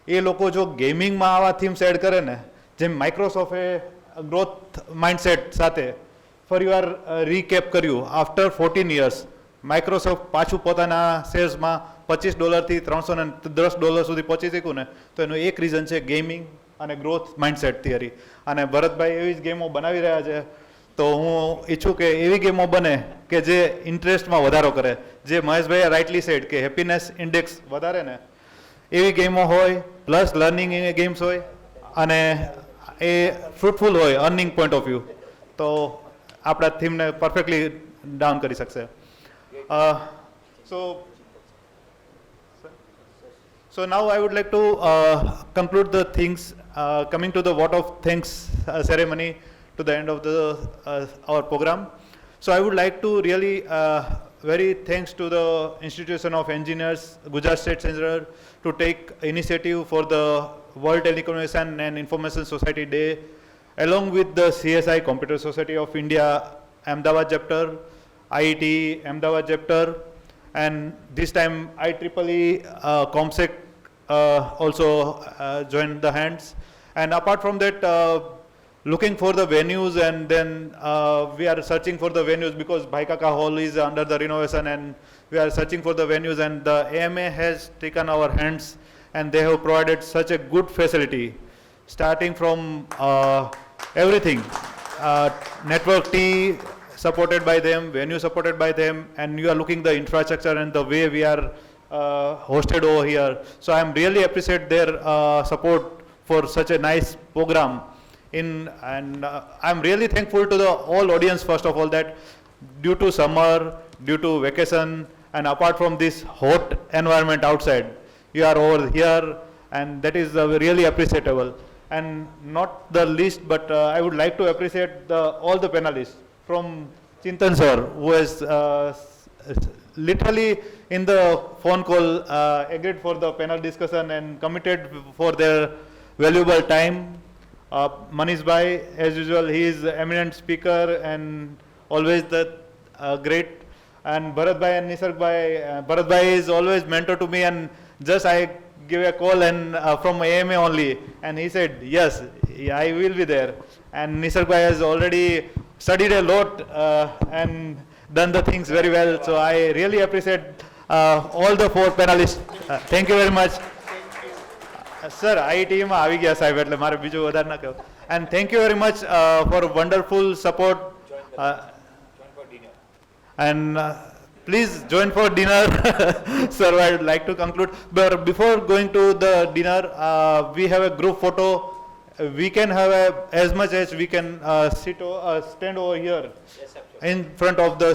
[SPEAKER 2] એ લોકો જો ગેમિંગમાં આવા થીમ્સ એડ કરે ને, જેમ માઇક્રોસોફ્ટે ગ્રોથ માઇન્ડસેટ સાથે ફરીવાર રીકેપ કર્યું આફ્ટર 14 years, માઇક્રોસોફ્ટ પાછું પોતાના શેર્સમાં $25 થી $310 સુધી પહોંચી શક્યું ને, તો એનું એક રીઝન છે ગેમિંગ અને ગ્રોથ માઇન્ડસેટ થિયરી. અને ભરતભાઈ એવી જ ગેમો બનાવી રહ્યા છે, તો હું ઈચ્છું કે એવી ગેમો બને કે જે ઇન્ટરેસ્ટમાં વધારો કરે, જે મહેશભાઈએ રાઇટલી સેડ કે હેપીનેસ ઇન્ડેક્સ વધારે ને, એવી ગેમો હોય, પ્લસ લર્નિંગ ગેમ્સ હોય, અને એ ફ્રૂટફુલ હોય અર્નિંગ પોઈન્ટ ઓફ વ્યૂ, તો આપણા થીમને પરફેક્ટલી ડાઉન કરી શકશે. So now I would like to conclude the things, coming to the vote of thanks ceremony to the end of our program. So I would like to really very thanks to the Institution of Engineers, Gujarat State Center, to take initiative for the World Telecommunication and Information Society Day, along with the CSI Computer Society of India, Ahmedabad chapter, IIT, Ahmedabad chapter, and this time IEEE ComSec also joined the hands. And apart from that, looking for the venues, and then we are searching for the venues because Bhaikaka Hall is under the renovation, and we are searching for the venues, and the AMA has taken our hands and they have provided such a good facility, starting from everything, network T supported by them, venue supported by them, and you are looking the infrastructure and the way we are hosted over here. So I am really appreciate their support for such a nice program. And I'm really thankful to the all audience, first of all, that due to summer, due to vacation, and apart from this hot environment outside, you are over here, and that is really appreciable. And not the least, but I would like to appreciate all the panelists, from Chintan sir, who has literally in the phone call agreed for the panel discussion and committed for their valuable time. Manish Bhai, as usual, he is eminent speaker and always the great. And Bharat Bhai and Nisarg Bhai, Bharat Bhai is always mentor to me, and just I give a call and from AMA only, and he said, yes, I will be there. And Nisarg Bhai has already studied a lot and done the things very well. So I really appreciate all the 4 panelists. Thank you very much. Sir, IIT માં આવી ગયા સાહેબ, એટલે મારે બીજું વધારે ના કહું. And thank you very much for wonderful support. And please join for dinner. Sir, I would like to conclude. But before going to the dinner, we have a group photo. We can have as much as we can stand over here in front of the